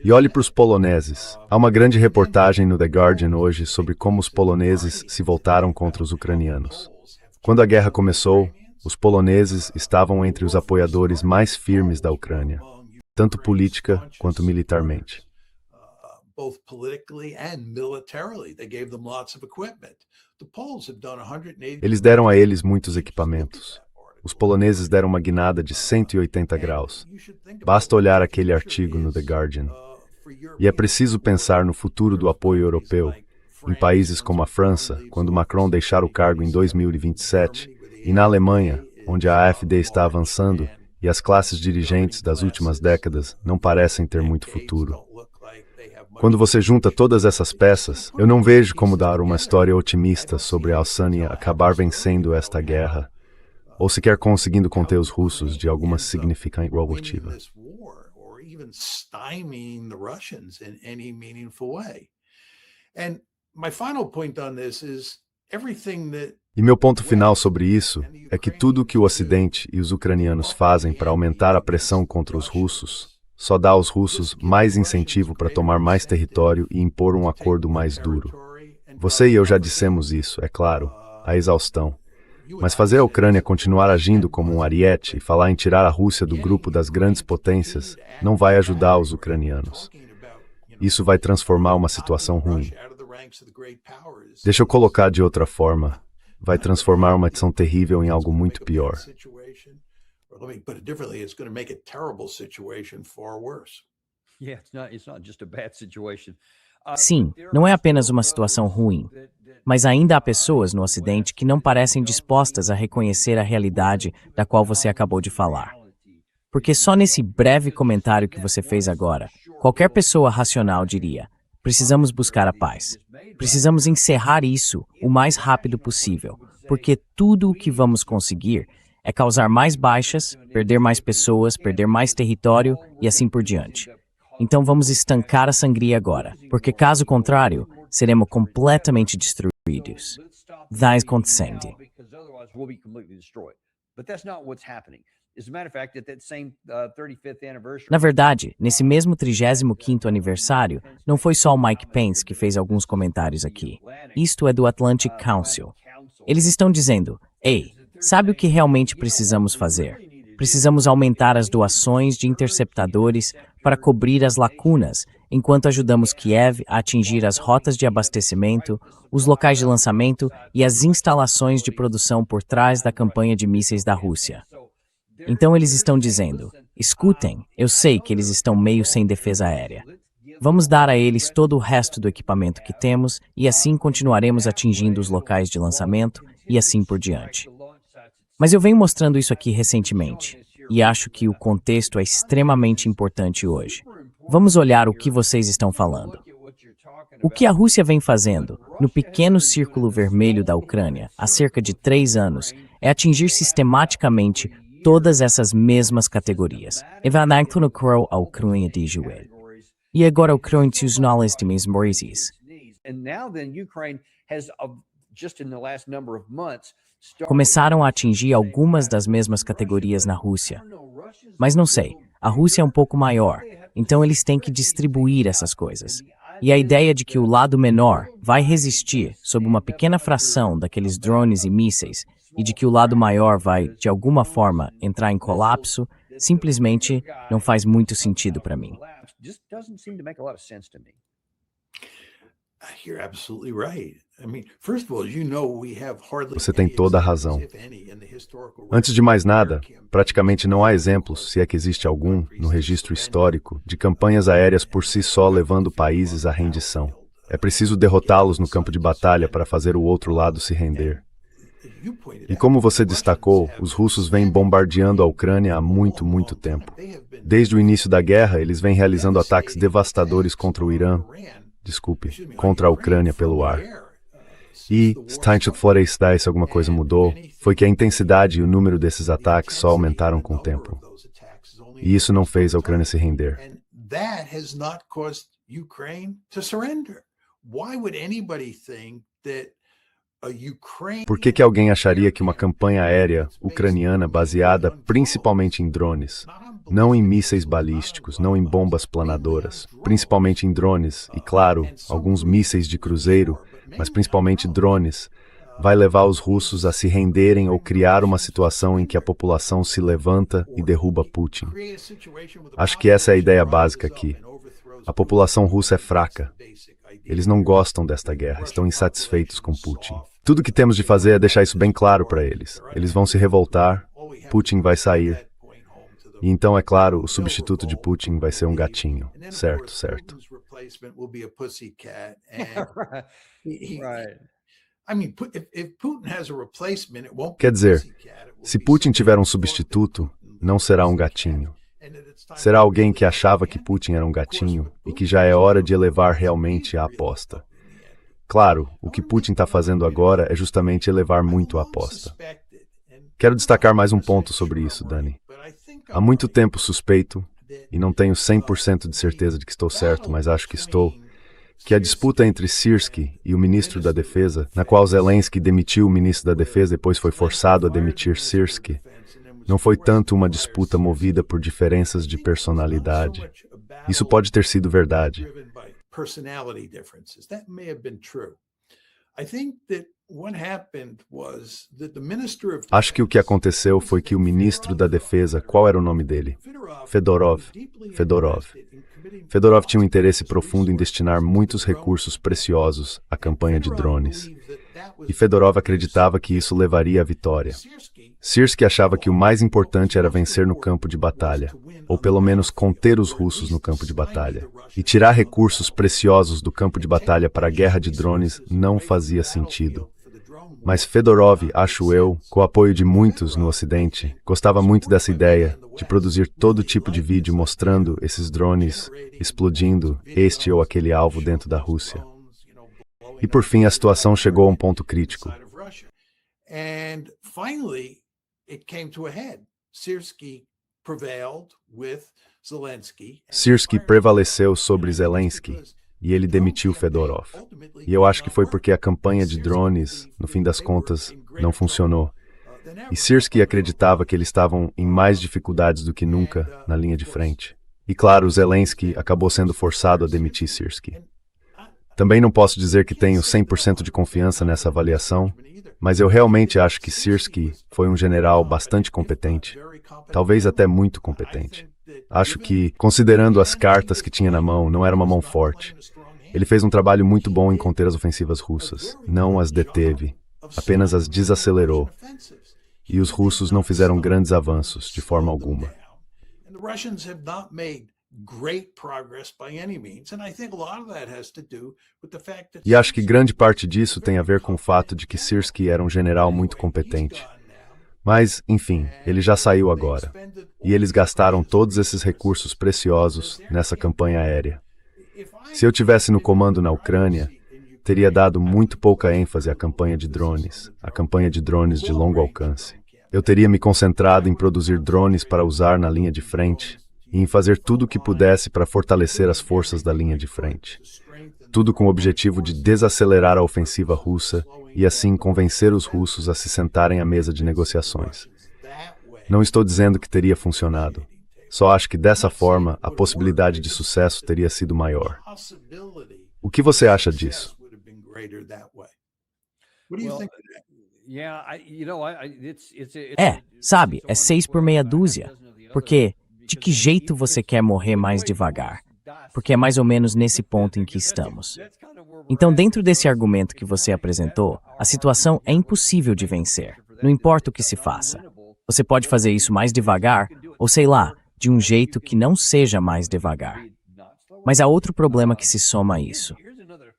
Speaker 2: E olhe para os poloneses. Há uma grande reportagem no The Guardian hoje sobre como os poloneses se voltaram contra os ucranianos. Quando a guerra começou, os poloneses estavam entre os apoiadores mais firmes da Ucrânia, tanto política quanto militarmente. Eles deram a eles muitos equipamentos. Os poloneses deram uma guinada de 180 graus. Basta olhar aquele artigo no The Guardian. E é preciso pensar no futuro do apoio europeu, em países como a França, quando Macron deixar o cargo em 2027, e na Alemanha, onde a AfD está avançando e as classes dirigentes das últimas décadas não parecem ter muito futuro. Quando você junta todas essas peças, eu não vejo como dar uma história otimista sobre a Alsânia acabar vencendo esta guerra, ou sequer conseguindo conter os russos de alguma significante prerrogativa. E meu ponto final sobre isso é que tudo o que o Ocidente e os ucranianos fazem para aumentar a pressão contra os russos só dá aos russos mais incentivo para tomar mais território e impor um acordo mais duro. Você e eu já dissemos isso, é claro, a exaustão. Mas fazer a Ucrânia continuar agindo como um ariete e falar em tirar a Rússia do grupo das grandes potências não vai ajudar os ucranianos. Isso vai transformar uma situação ruim. Deixa eu colocar de outra forma. Vai transformar uma situação terrível em algo muito pior.
Speaker 1: Sim, não é apenas uma situação ruim, mas ainda há pessoas no Ocidente que não parecem dispostas a reconhecer a realidade da qual você acabou de falar. Porque só nesse breve comentário que você fez agora, qualquer pessoa racional diria: precisamos buscar a paz. Precisamos encerrar isso o mais rápido possível, porque tudo o que vamos conseguir é causar mais baixas, perder mais pessoas, perder mais território e assim por diante. Então vamos estancar a sangria agora, porque caso contrário, seremos completamente destruídos. Está acontecendo. Na verdade, nesse mesmo 35º aniversário, não foi só o Mike Pence que fez alguns comentários aqui. Isto é do Atlantic Council. Eles estão dizendo: ei, sabe o que realmente precisamos fazer? Precisamos aumentar as doações de interceptadores para cobrir as lacunas, enquanto ajudamos Kiev a atingir as rotas de abastecimento, os locais de lançamento e as instalações de produção por trás da campanha de mísseis da Rússia. Então eles estão dizendo: escutem, eu sei que eles estão meio sem defesa aérea. Vamos dar a eles todo o resto do equipamento que temos e assim continuaremos atingindo os locais de lançamento e assim por diante. Mas eu venho mostrando isso aqui recentemente e acho que o contexto é extremamente importante hoje. Vamos olhar o que vocês estão falando. O que a Rússia vem fazendo no pequeno círculo vermelho da Ucrânia há cerca de 3 anos é atingir sistematicamente todas essas mesmas categorias. A Ucrânia de joelho. E agora a Ucrânia os nós temos morizes.
Speaker 4: And now then Ukraine has just in the last number of months
Speaker 1: Começaram a atingir algumas das mesmas categorias na Rússia. Mas não sei, a Rússia é um pouco maior, então eles têm que distribuir essas coisas. E a ideia de que o lado menor vai resistir sob uma pequena fração daqueles drones e mísseis, e de que o lado maior vai, de alguma forma, entrar em colapso, simplesmente não faz muito sentido para mim.
Speaker 2: Você tem toda a razão. Antes de mais nada, praticamente não há exemplos, se é que existe algum, no registro histórico, de campanhas aéreas por si só levando países à rendição. É preciso derrotá-los no campo de batalha para fazer o outro lado se render. E como você destacou, os russos vêm bombardeando a Ucrânia há muito, muito tempo. Desde o início da guerra, eles vêm realizando ataques devastadores contra o Irã, contra a Ucrânia pelo ar. E, Steinchuk Florestai, se alguma coisa mudou, foi que a intensidade e o número desses ataques só aumentaram com o tempo. E isso não fez a Ucrânia se render. Por que alguém acharia que uma campanha aérea ucraniana baseada principalmente em drones, não em mísseis balísticos, não em bombas planadoras, principalmente em drones, e claro, alguns mísseis de cruzeiro, mas principalmente drones, vai levar os russos a se renderem ou criar uma situação em que a população se levanta e derruba Putin? Acho que essa é a ideia básica aqui. A população russa é fraca. Eles não gostam desta guerra, estão insatisfeitos com Putin. Tudo que temos de fazer é deixar isso bem claro para eles. Eles vão se revoltar, Putin vai sair. E então, é claro, o substituto de Putin vai ser um gatinho. Certo, certo. Quer dizer, se Putin tiver um substituto, não será um gatinho. Será alguém que achava que Putin era um gatinho e que já é hora de elevar realmente a aposta. Claro, o que Putin está fazendo agora é justamente elevar muito a aposta. Quero destacar mais um ponto sobre isso, Dani. Há muito tempo suspeito, e não tenho 100% de certeza de que estou certo, mas acho que estou, que a disputa entre Syrskyi e o ministro da Defesa, na qual Zelensky demitiu o ministro da Defesa e depois foi forçado a demitir Syrskyi, não foi tanto uma disputa movida por diferenças de personalidade. Isso pode ter sido verdade. Acho que o que aconteceu foi que o ministro da Defesa, qual era o nome dele? Fedorov. Fedorov tinha um interesse profundo em destinar muitos recursos preciosos à campanha de drones. E Fedorov acreditava que isso levaria à vitória. Syrskyi achava que o mais importante era vencer no campo de batalha, ou pelo menos conter os russos no campo de batalha. E tirar recursos preciosos do campo de batalha para a guerra de drones não fazia sentido. Mas Fedorov, acho eu, com o apoio de muitos no Ocidente, gostava muito dessa ideia de produzir todo tipo de vídeo mostrando esses drones explodindo este ou aquele alvo dentro da Rússia. E por fim a situação chegou a um ponto crítico. Syrskyi prevaleceu sobre Zelensky e ele demitiu Fedorov. E eu acho que foi porque a campanha de drones, no fim das contas, não funcionou. E Syrskyi acreditava que eles estavam em mais dificuldades do que nunca na linha de frente. E claro, Zelensky acabou sendo forçado a demitir Syrskyi. Também não posso dizer que tenho 100% de confiança nessa avaliação, mas eu realmente acho que Syrskyi foi um general bastante competente, talvez até muito competente. Acho que, considerando as cartas que tinha na mão, não era uma mão forte. Ele fez um trabalho muito bom em conter as ofensivas russas, não as deteve, apenas as desacelerou. E os russos não fizeram grandes avanços, de forma alguma. E acho que grande parte disso tem a ver com o fato de que Syrskyi era um general muito competente. Mas, enfim, ele já saiu agora. E eles gastaram todos esses recursos preciosos nessa campanha aérea. Se eu tivesse no comando na Ucrânia, teria dado muito pouca ênfase à campanha de drones de longo alcance. Eu teria me concentrado em produzir drones para usar na linha de frente e em fazer tudo o que pudesse para fortalecer as forças da linha de frente. tudo com o objetivo de desacelerar a ofensiva russa e assim convencer os russos a se sentarem à mesa de negociações. Não estou dizendo que teria funcionado. Só acho que dessa forma a possibilidade de sucesso teria sido maior. O que você acha disso?
Speaker 1: Sabe, é 6 por meia dúzia. Porque de que jeito você quer morrer mais devagar? Porque é mais ou menos nesse ponto em que estamos. Então, dentro desse argumento que você apresentou, a situação é impossível de vencer. Não importa o que se faça. Você pode fazer isso mais devagar, ou sei lá, de um jeito que não seja mais devagar. Mas há outro problema que se soma a isso.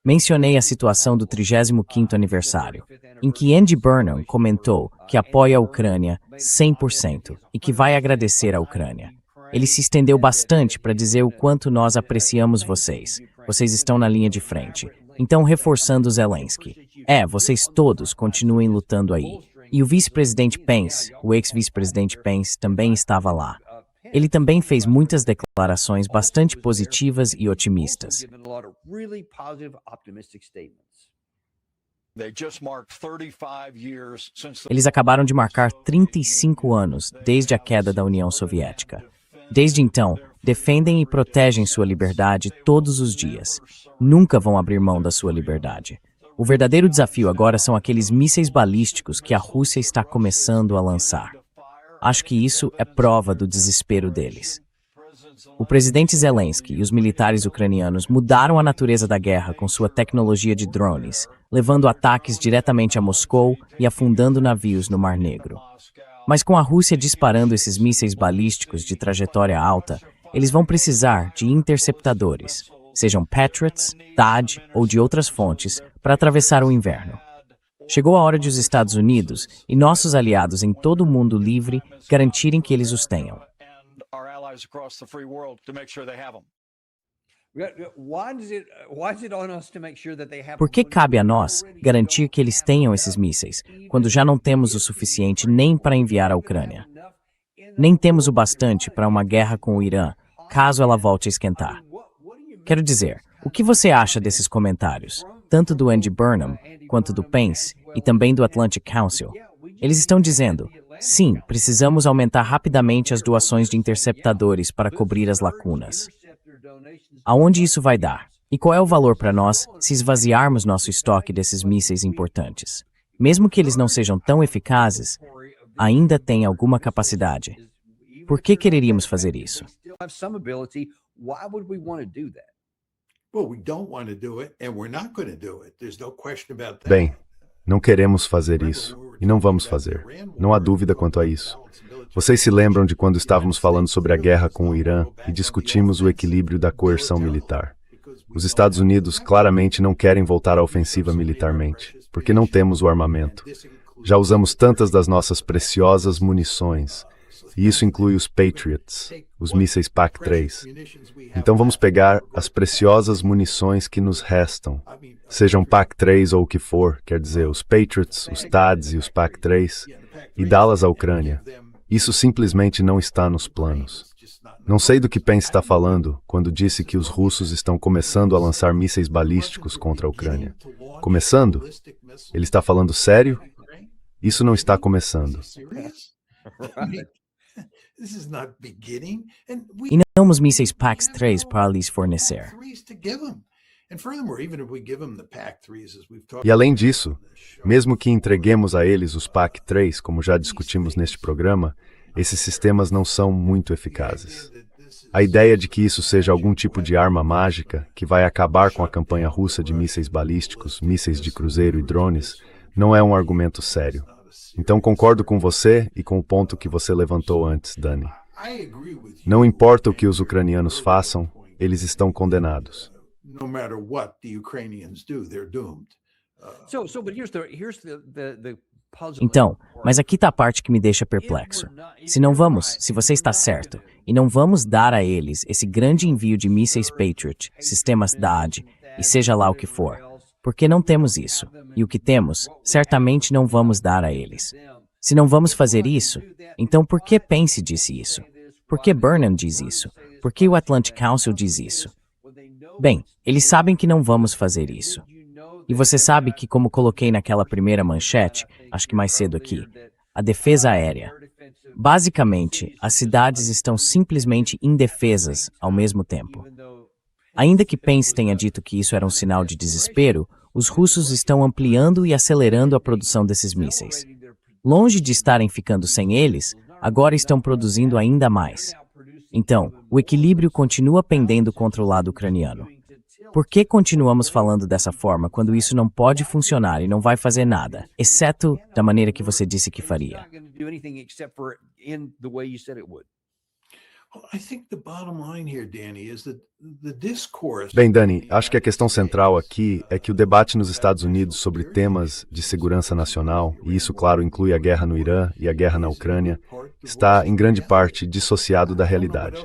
Speaker 1: Mencionei a situação do 35º aniversário, em que Andy Burnham comentou que apoia a Ucrânia 100% e que vai agradecer à Ucrânia. Ele se estendeu bastante para dizer o quanto nós apreciamos vocês. Vocês estão na linha de frente. Então, reforçando Zelensky. Vocês todos continuem lutando aí. E o vice-presidente Pence, o ex-vice-presidente Pence, também estava lá. Ele também fez muitas declarações bastante positivas e otimistas. Eles acabaram de marcar 35 anos desde a queda da União Soviética. Desde então, defendem e protegem sua liberdade todos os dias. Nunca vão abrir mão da sua liberdade. O verdadeiro desafio agora são aqueles mísseis balísticos que a Rússia está começando a lançar. Acho que isso é prova do desespero deles. O presidente Zelensky e os militares ucranianos mudaram a natureza da guerra com sua tecnologia de drones, levando ataques diretamente a Moscou e afundando navios no Mar Negro. Mas com a Rússia disparando esses mísseis balísticos de trajetória alta, eles vão precisar de interceptadores, sejam Patriots, THAAD ou de outras fontes, para atravessar o inverno. Chegou a hora de os Estados Unidos e nossos aliados em todo o mundo livre garantirem que eles os tenham. Por que cabe a nós garantir que eles tenham esses mísseis, quando já não temos o suficiente nem para enviar à Ucrânia? Nem temos o bastante para uma guerra com o Irã, caso ela volte a esquentar. Quero dizer, o que você acha desses comentários, tanto do Andy Burnham quanto do Pence e também do Atlantic Council? Eles estão dizendo, sim, precisamos aumentar rapidamente as doações de interceptadores para cobrir as lacunas. Aonde isso vai dar? E qual é o valor para nós se esvaziarmos nosso estoque desses mísseis importantes? Mesmo que eles não sejam tão eficazes, ainda têm alguma capacidade. Por que quereríamos fazer isso?
Speaker 2: Bem, não queremos fazer isso e não vamos fazer. Não há dúvida quanto a isso. Vocês se lembram de quando estávamos falando sobre a guerra com o Irã e discutimos o equilíbrio da coerção militar. Os Estados Unidos claramente não querem voltar à ofensiva militarmente, porque não temos o armamento. Já usamos tantas das nossas preciosas munições, e isso inclui os Patriots, os mísseis PAC-3. Então vamos pegar as preciosas munições que nos restam, sejam PAC-3 ou o que for, quer dizer, os Patriots, os THAADs e os PAC-3, e dá-las à Ucrânia. Isso simplesmente não está nos planos. Não sei do que Pence está falando quando disse que os russos estão começando a lançar mísseis balísticos contra a Ucrânia. Começando? Ele está falando sério? Isso não está começando.
Speaker 1: E não os mísseis PAC-3 para lhes fornecer.
Speaker 2: E além disso, mesmo que entreguemos a eles os PAC-3, como já discutimos neste programa, esses sistemas não são muito eficazes. A ideia de que isso seja algum tipo de arma mágica que vai acabar com a campanha russa de mísseis balísticos, mísseis de cruzeiro e drones, não é um argumento sério. Então concordo com você e com o ponto que você levantou antes, Dani. Não importa o que os ucranianos façam, eles estão condenados.
Speaker 1: Então, mas aqui está a parte que me deixa perplexo. Se você está certo, e não vamos dar a eles esse grande envio de mísseis Patriot, sistemas THAAD, e seja lá o que for, porque não temos isso, e o que temos, certamente não vamos dar a eles. Se não vamos fazer isso, então por que Pence disse isso? Por que Burnham diz isso? Por que o Atlantic Council diz isso? Bem, eles sabem que não vamos fazer isso. E você sabe que, como coloquei naquela primeira manchete, acho que mais cedo aqui, a defesa aérea. Basicamente, as cidades estão simplesmente indefesas ao mesmo tempo. Ainda que Pence tenha dito que isso era um sinal de desespero, os russos estão ampliando e acelerando a produção desses mísseis. Longe de estarem ficando sem eles, agora estão produzindo ainda mais. Então, o equilíbrio continua pendendo contra o lado ucraniano. Por que continuamos falando dessa forma quando isso não pode funcionar e não vai fazer nada, exceto da maneira que você disse que faria?
Speaker 2: Bem, Dani, acho que a questão central aqui é que o debate nos Estados Unidos sobre temas de segurança nacional, e isso, claro, inclui a guerra no Irã e a guerra na Ucrânia, está, em grande parte, dissociado da realidade.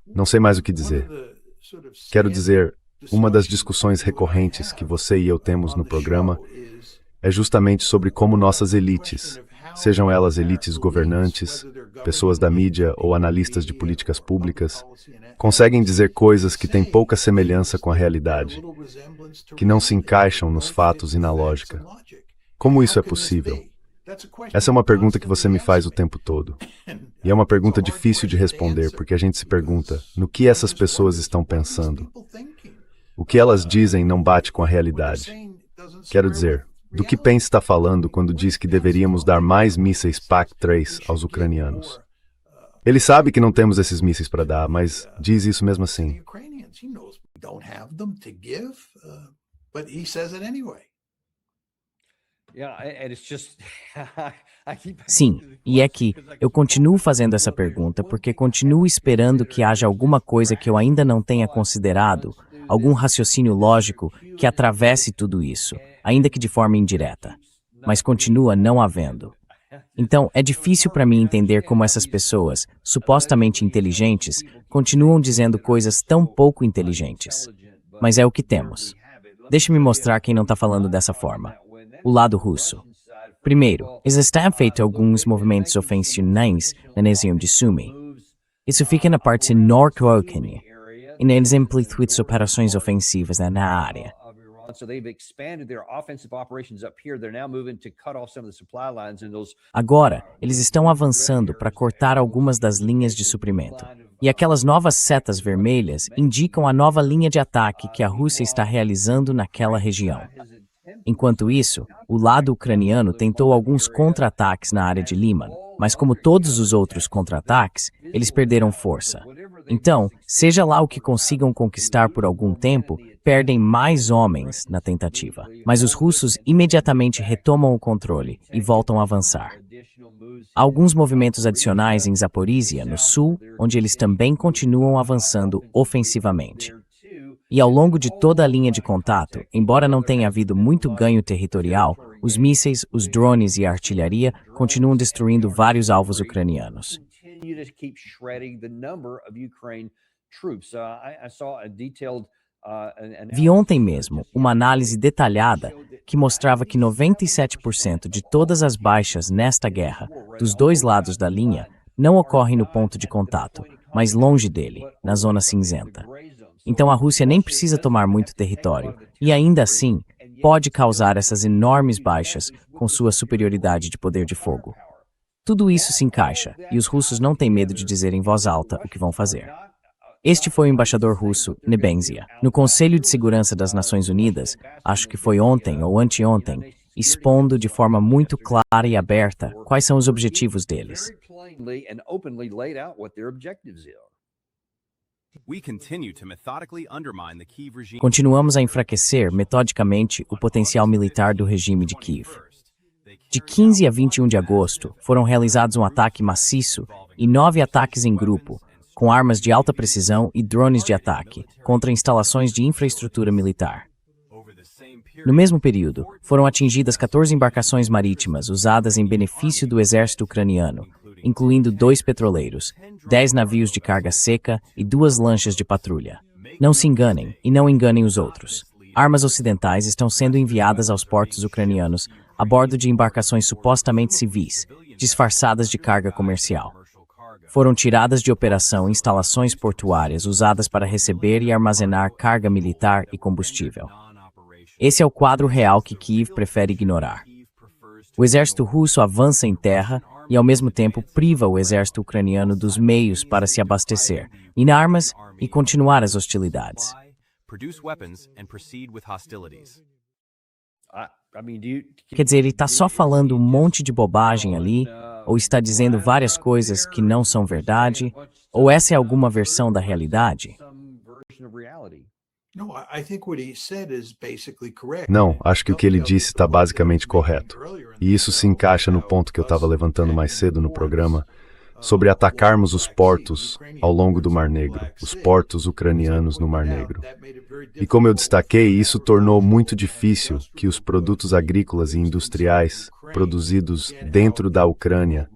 Speaker 2: Não sei mais o que dizer. Quero dizer, uma das discussões recorrentes que você e eu temos no programa é justamente sobre como nossas elites, sejam elas elites governantes, pessoas da mídia ou analistas de políticas públicas, conseguem dizer coisas que têm pouca semelhança com a realidade, que não se encaixam nos fatos e na lógica. Como isso é possível? Essa é uma pergunta que você me faz o tempo todo. E é uma pergunta difícil de responder, porque a gente se pergunta, no que essas pessoas estão pensando? O que elas dizem não bate com a realidade. Quero dizer, do que Pence está falando quando diz que deveríamos dar mais mísseis PAC-3 aos ucranianos? Ele sabe que não temos esses mísseis para dar, mas diz isso mesmo assim.
Speaker 1: Sim, e é que eu continuo fazendo essa pergunta porque continuo esperando que haja alguma coisa que eu ainda não tenha considerado, algum raciocínio lógico que atravesse tudo isso, ainda que de forma indireta. Mas continua não havendo. Então, é difícil para mim entender como essas pessoas, supostamente inteligentes, continuam dizendo coisas tão pouco inteligentes. Mas é o que temos. Deixe-me mostrar quem não está falando dessa forma. O lado russo. Primeiro, existem feito alguns movimentos ofensivos na região de Sumy. Isso fica na parte norte da Ucrânia, e não exemplifica operações ofensivas na área. Agora, eles estão avançando para cortar algumas das linhas de suprimento. E aquelas novas setas vermelhas indicam a nova linha de ataque que a Rússia está realizando naquela região. Enquanto isso, o lado ucraniano tentou alguns contra-ataques na área de Liman, mas como todos os outros contra-ataques, eles perderam força. Então, seja lá o que consigam conquistar por algum tempo, perdem mais homens na tentativa. Mas os russos imediatamente retomam o controle e voltam a avançar. Há alguns movimentos adicionais em Zaporizhia, no sul, onde eles também continuam avançando ofensivamente. E ao longo de toda a linha de contato, embora não tenha havido muito ganho territorial, os mísseis, os drones e a artilharia continuam destruindo vários alvos ucranianos. Vi ontem mesmo uma análise detalhada que mostrava que 97% de todas as baixas nesta guerra, dos dois lados da linha, não ocorrem no ponto de contato, mas longe dele, na zona cinzenta. Então a Rússia nem precisa tomar muito território, e ainda assim, pode causar essas enormes baixas com sua superioridade de poder de fogo. Tudo isso se encaixa, e os russos não têm medo de dizer em voz alta o que vão fazer. Este foi o embaixador russo, Nebenzia, no Conselho de Segurança das Nações Unidas, acho que foi ontem ou anteontem, expondo de forma muito clara e aberta quais são os objetivos deles. Continuamos a enfraquecer metodicamente o potencial militar do regime de Kiev. De 15 a 21 de agosto, foram realizados um ataque maciço e 9 ataques em grupo, com armas de alta precisão e drones de ataque, contra instalações de infraestrutura militar. No mesmo período, foram atingidas 14 embarcações marítimas usadas em benefício do exército ucraniano, incluindo 2 petroleiros, 10 navios de carga seca e 2 lanchas de patrulha. Não se enganem e não enganem os outros. Armas ocidentais estão sendo enviadas aos portos ucranianos a bordo de embarcações supostamente civis, disfarçadas de carga comercial. foram tiradas de operação instalações portuárias usadas para receber e armazenar carga militar e combustível. Esse é o quadro real que Kiev prefere ignorar. O exército russo avança em terra e, ao mesmo tempo, priva o exército ucraniano dos meios para se abastecer em armas e continuar as hostilidades. Quer dizer, ele está só falando um monte de bobagem ali, ou está dizendo várias coisas que não são verdade, ou essa é alguma versão da realidade?
Speaker 2: Não, acho que o que ele disse está basicamente correto. E isso se encaixa no ponto que eu estava levantando mais cedo no programa, sobre atacarmos os portos ao longo do Mar Negro, os portos ucranianos no Mar Negro. E como eu destaquei, isso tornou muito difícil que os produtos agrícolas e industriais produzidos dentro da Ucrânia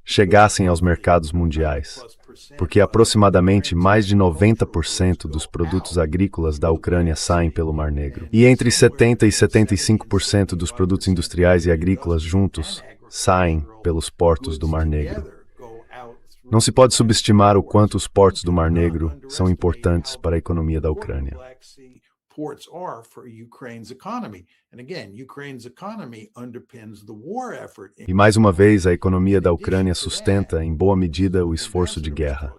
Speaker 2: chegassem aos mercados mundiais, porque aproximadamente mais de 90% dos produtos agrícolas da Ucrânia saem pelo Mar Negro. E entre 70% e 75% dos produtos industriais e agrícolas juntos saem pelos portos do Mar Negro. Não se pode subestimar o quanto os portos do Mar Negro são importantes para a economia da Ucrânia. E mais uma vez, a economia da Ucrânia sustenta, em boa medida, o esforço de guerra.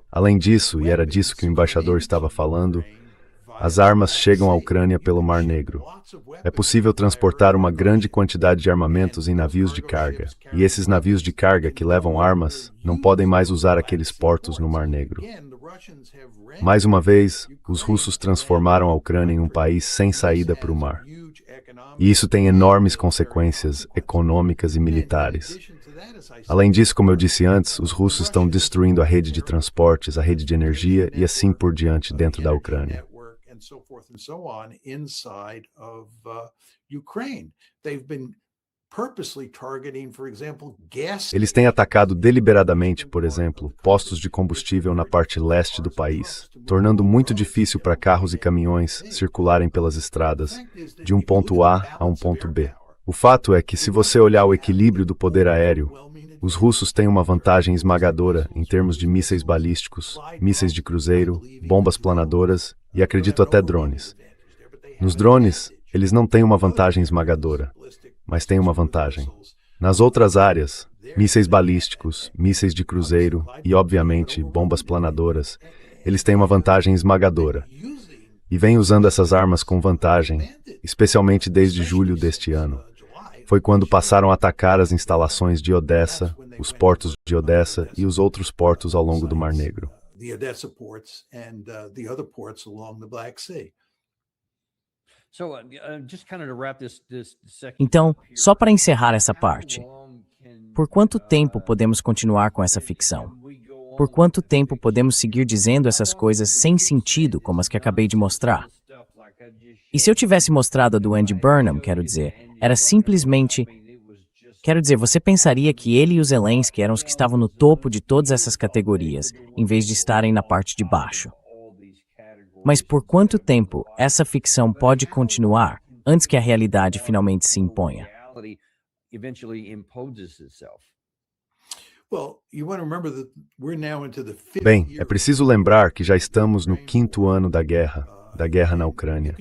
Speaker 2: Além disso, e era disso que o embaixador estava falando, as armas chegam à Ucrânia pelo Mar Negro. É possível transportar uma grande quantidade de armamentos em navios de carga, e esses navios de carga que levam armas não podem mais usar aqueles portos no Mar Negro. Mais uma vez, os russos transformaram a Ucrânia em um país sem saída para o mar. E isso tem enormes consequências econômicas e militares. Além disso, como eu disse antes, os russos estão destruindo a rede de transportes, a rede de energia e assim por diante dentro da Ucrânia. Eles têm atacado deliberadamente, por exemplo, postos de combustível na parte leste do país, tornando muito difícil para carros e caminhões circularem pelas estradas, de um ponto A a um ponto B. O fato é que, se você olhar o equilíbrio do poder aéreo, os russos têm uma vantagem esmagadora em termos de mísseis balísticos, mísseis de cruzeiro, bombas planadoras e, acredito, até drones. Nos drones, eles não têm uma vantagem esmagadora, mas têm uma vantagem. Nas outras áreas, mísseis balísticos, mísseis de cruzeiro e, obviamente, bombas planadoras, eles têm uma vantagem esmagadora. E vêm usando essas armas com vantagem, especialmente desde julho deste ano. Foi quando passaram a atacar as instalações de Odessa, os portos de Odessa e os outros portos ao longo do Mar Negro.
Speaker 1: Então, só para encerrar essa parte, por quanto tempo podemos continuar com essa ficção? Por quanto tempo podemos seguir dizendo essas coisas sem sentido, como as que acabei de mostrar? E se eu tivesse mostrado a do Andy Burnham, quero dizer, era simplesmente... Quero dizer, você pensaria que ele e os Zelensky eram os que estavam no topo de todas essas categorias, em vez de estarem na parte de baixo. Mas por quanto tempo essa ficção pode continuar antes que a realidade finalmente se imponha?
Speaker 2: Bem, é preciso lembrar que já estamos no 5º ano da guerra na Ucrânia.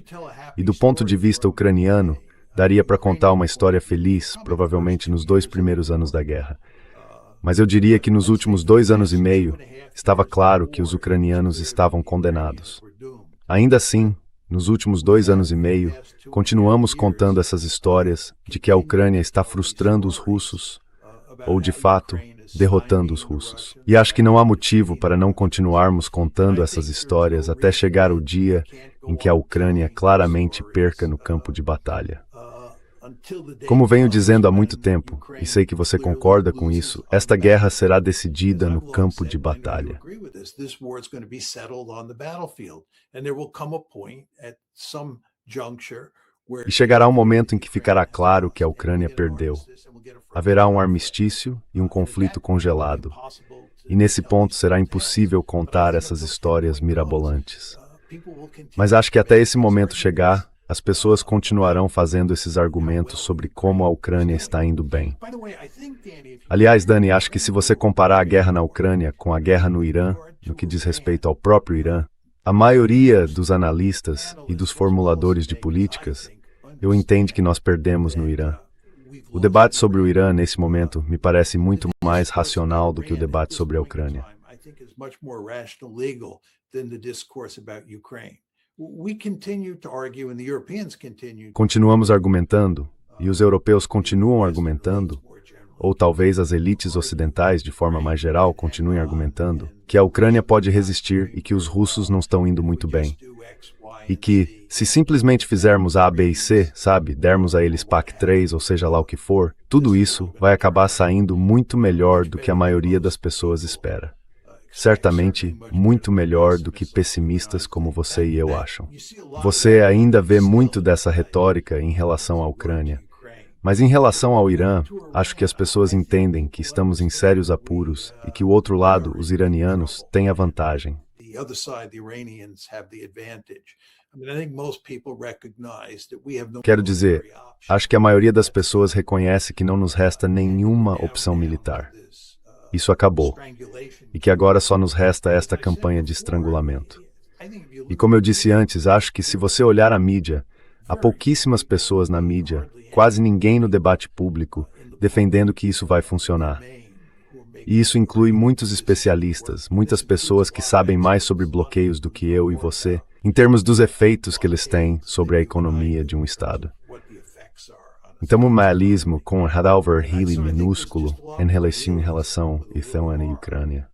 Speaker 2: E do ponto de vista ucraniano, daria para contar uma história feliz, provavelmente nos 2 primeiros anos da guerra. Mas eu diria que nos últimos 2 anos e meio, estava claro que os ucranianos estavam condenados. Ainda assim, nos últimos 2 anos e meio, continuamos contando essas histórias de que a Ucrânia está frustrando os russos, ou de fato, derrotando os russos. E acho que não há motivo para não continuarmos contando essas histórias até chegar o dia em que a Ucrânia claramente perca no campo de batalha. Como venho dizendo há muito tempo, e sei que você concorda com isso, esta guerra será decidida no campo de batalha. E chegará um momento em que ficará claro que a Ucrânia perdeu. Haverá um armistício e um conflito congelado. E nesse ponto será impossível contar essas histórias mirabolantes. Mas acho que até esse momento chegar, as pessoas continuarão fazendo esses argumentos sobre como a Ucrânia está indo bem. Aliás, Dani, acho que se você comparar a guerra na Ucrânia com a guerra no Irã, no que diz respeito ao próprio Irã, a maioria dos analistas e dos formuladores de políticas, eu entendo que nós perdemos no Irã. O debate sobre o Irã, nesse momento, me parece muito mais racional do que o debate sobre a Ucrânia. Continuamos argumentando, e os europeus continuam argumentando, ou talvez as elites ocidentais, de forma mais geral, continuem argumentando, que a Ucrânia pode resistir e que os russos não estão indo muito bem. E que, se simplesmente fizermos A, B e C, sabe, dermos a eles PAC-3, ou seja lá o que for, tudo isso vai acabar saindo muito melhor do que a maioria das pessoas espera. Certamente, muito melhor do que pessimistas como você e eu acham. Você ainda vê muito dessa retórica em relação à Ucrânia. Mas em relação ao Irã, acho que as pessoas entendem que estamos em sérios apuros e que o outro lado, os iranianos, têm a vantagem. Quero dizer, acho que a maioria das pessoas reconhece que não nos resta nenhuma opção militar. Isso acabou. E que agora só nos resta esta campanha de estrangulamento. E como eu disse antes, acho que se você olhar a mídia, há pouquíssimas pessoas na mídia, quase ninguém no debate público, defendendo que isso vai funcionar. E isso inclui muitos especialistas, muitas pessoas que sabem mais sobre bloqueios do que eu e você, em termos dos efeitos que eles têm sobre a economia de um Estado. Então, o realismo com o overhealing minúsculo em relação à Iran e Ucrânia.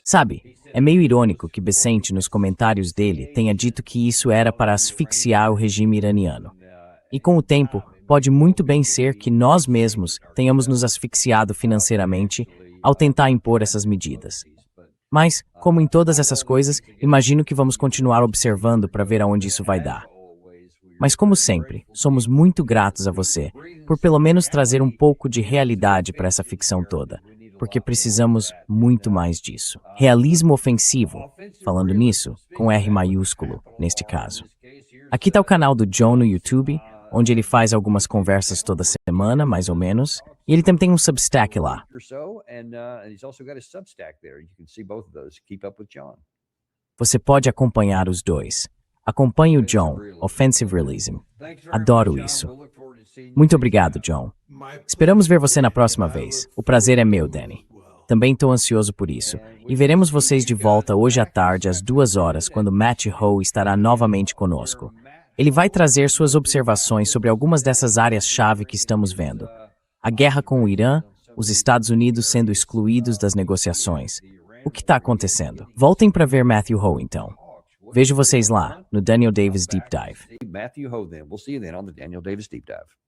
Speaker 1: Sabe, é meio irônico que Bessent, nos comentários dele, tenha dito que isso era para asfixiar o regime iraniano. E com o tempo, pode muito bem ser que nós mesmos tenhamos nos asfixiado financeiramente ao tentar impor essas medidas. Mas, como em todas essas coisas, imagino que vamos continuar observando para ver aonde isso vai dar. Mas como sempre, somos muito gratos a você por pelo menos trazer um pouco de realidade para essa ficção toda, porque precisamos muito mais disso. Realismo ofensivo, falando nisso, com R maiúsculo, neste caso. Aqui está o canal do John no YouTube, onde ele faz algumas conversas toda semana, mais ou menos, e ele também tem um Substack lá. Você pode acompanhar os dois. Acompanhe o John, Offensive Realism. Adoro isso. Muito obrigado, John. Esperamos ver você na próxima vez. O prazer é meu, Danny. Também estou ansioso por isso. E veremos vocês de volta hoje à tarde às 2h, quando Matt Ho estará novamente conosco. Ele vai trazer suas observações sobre algumas dessas áreas-chave que estamos vendo. A guerra com o Irã, os Estados Unidos sendo excluídos das negociações. O que está acontecendo? Voltem para ver Matthew Ho, então. Vejo vocês lá, no Daniel Davis Deep Dive.
Speaker 4: Matthew Ho, then. We'll see you then on the Daniel Davis Deep Dive.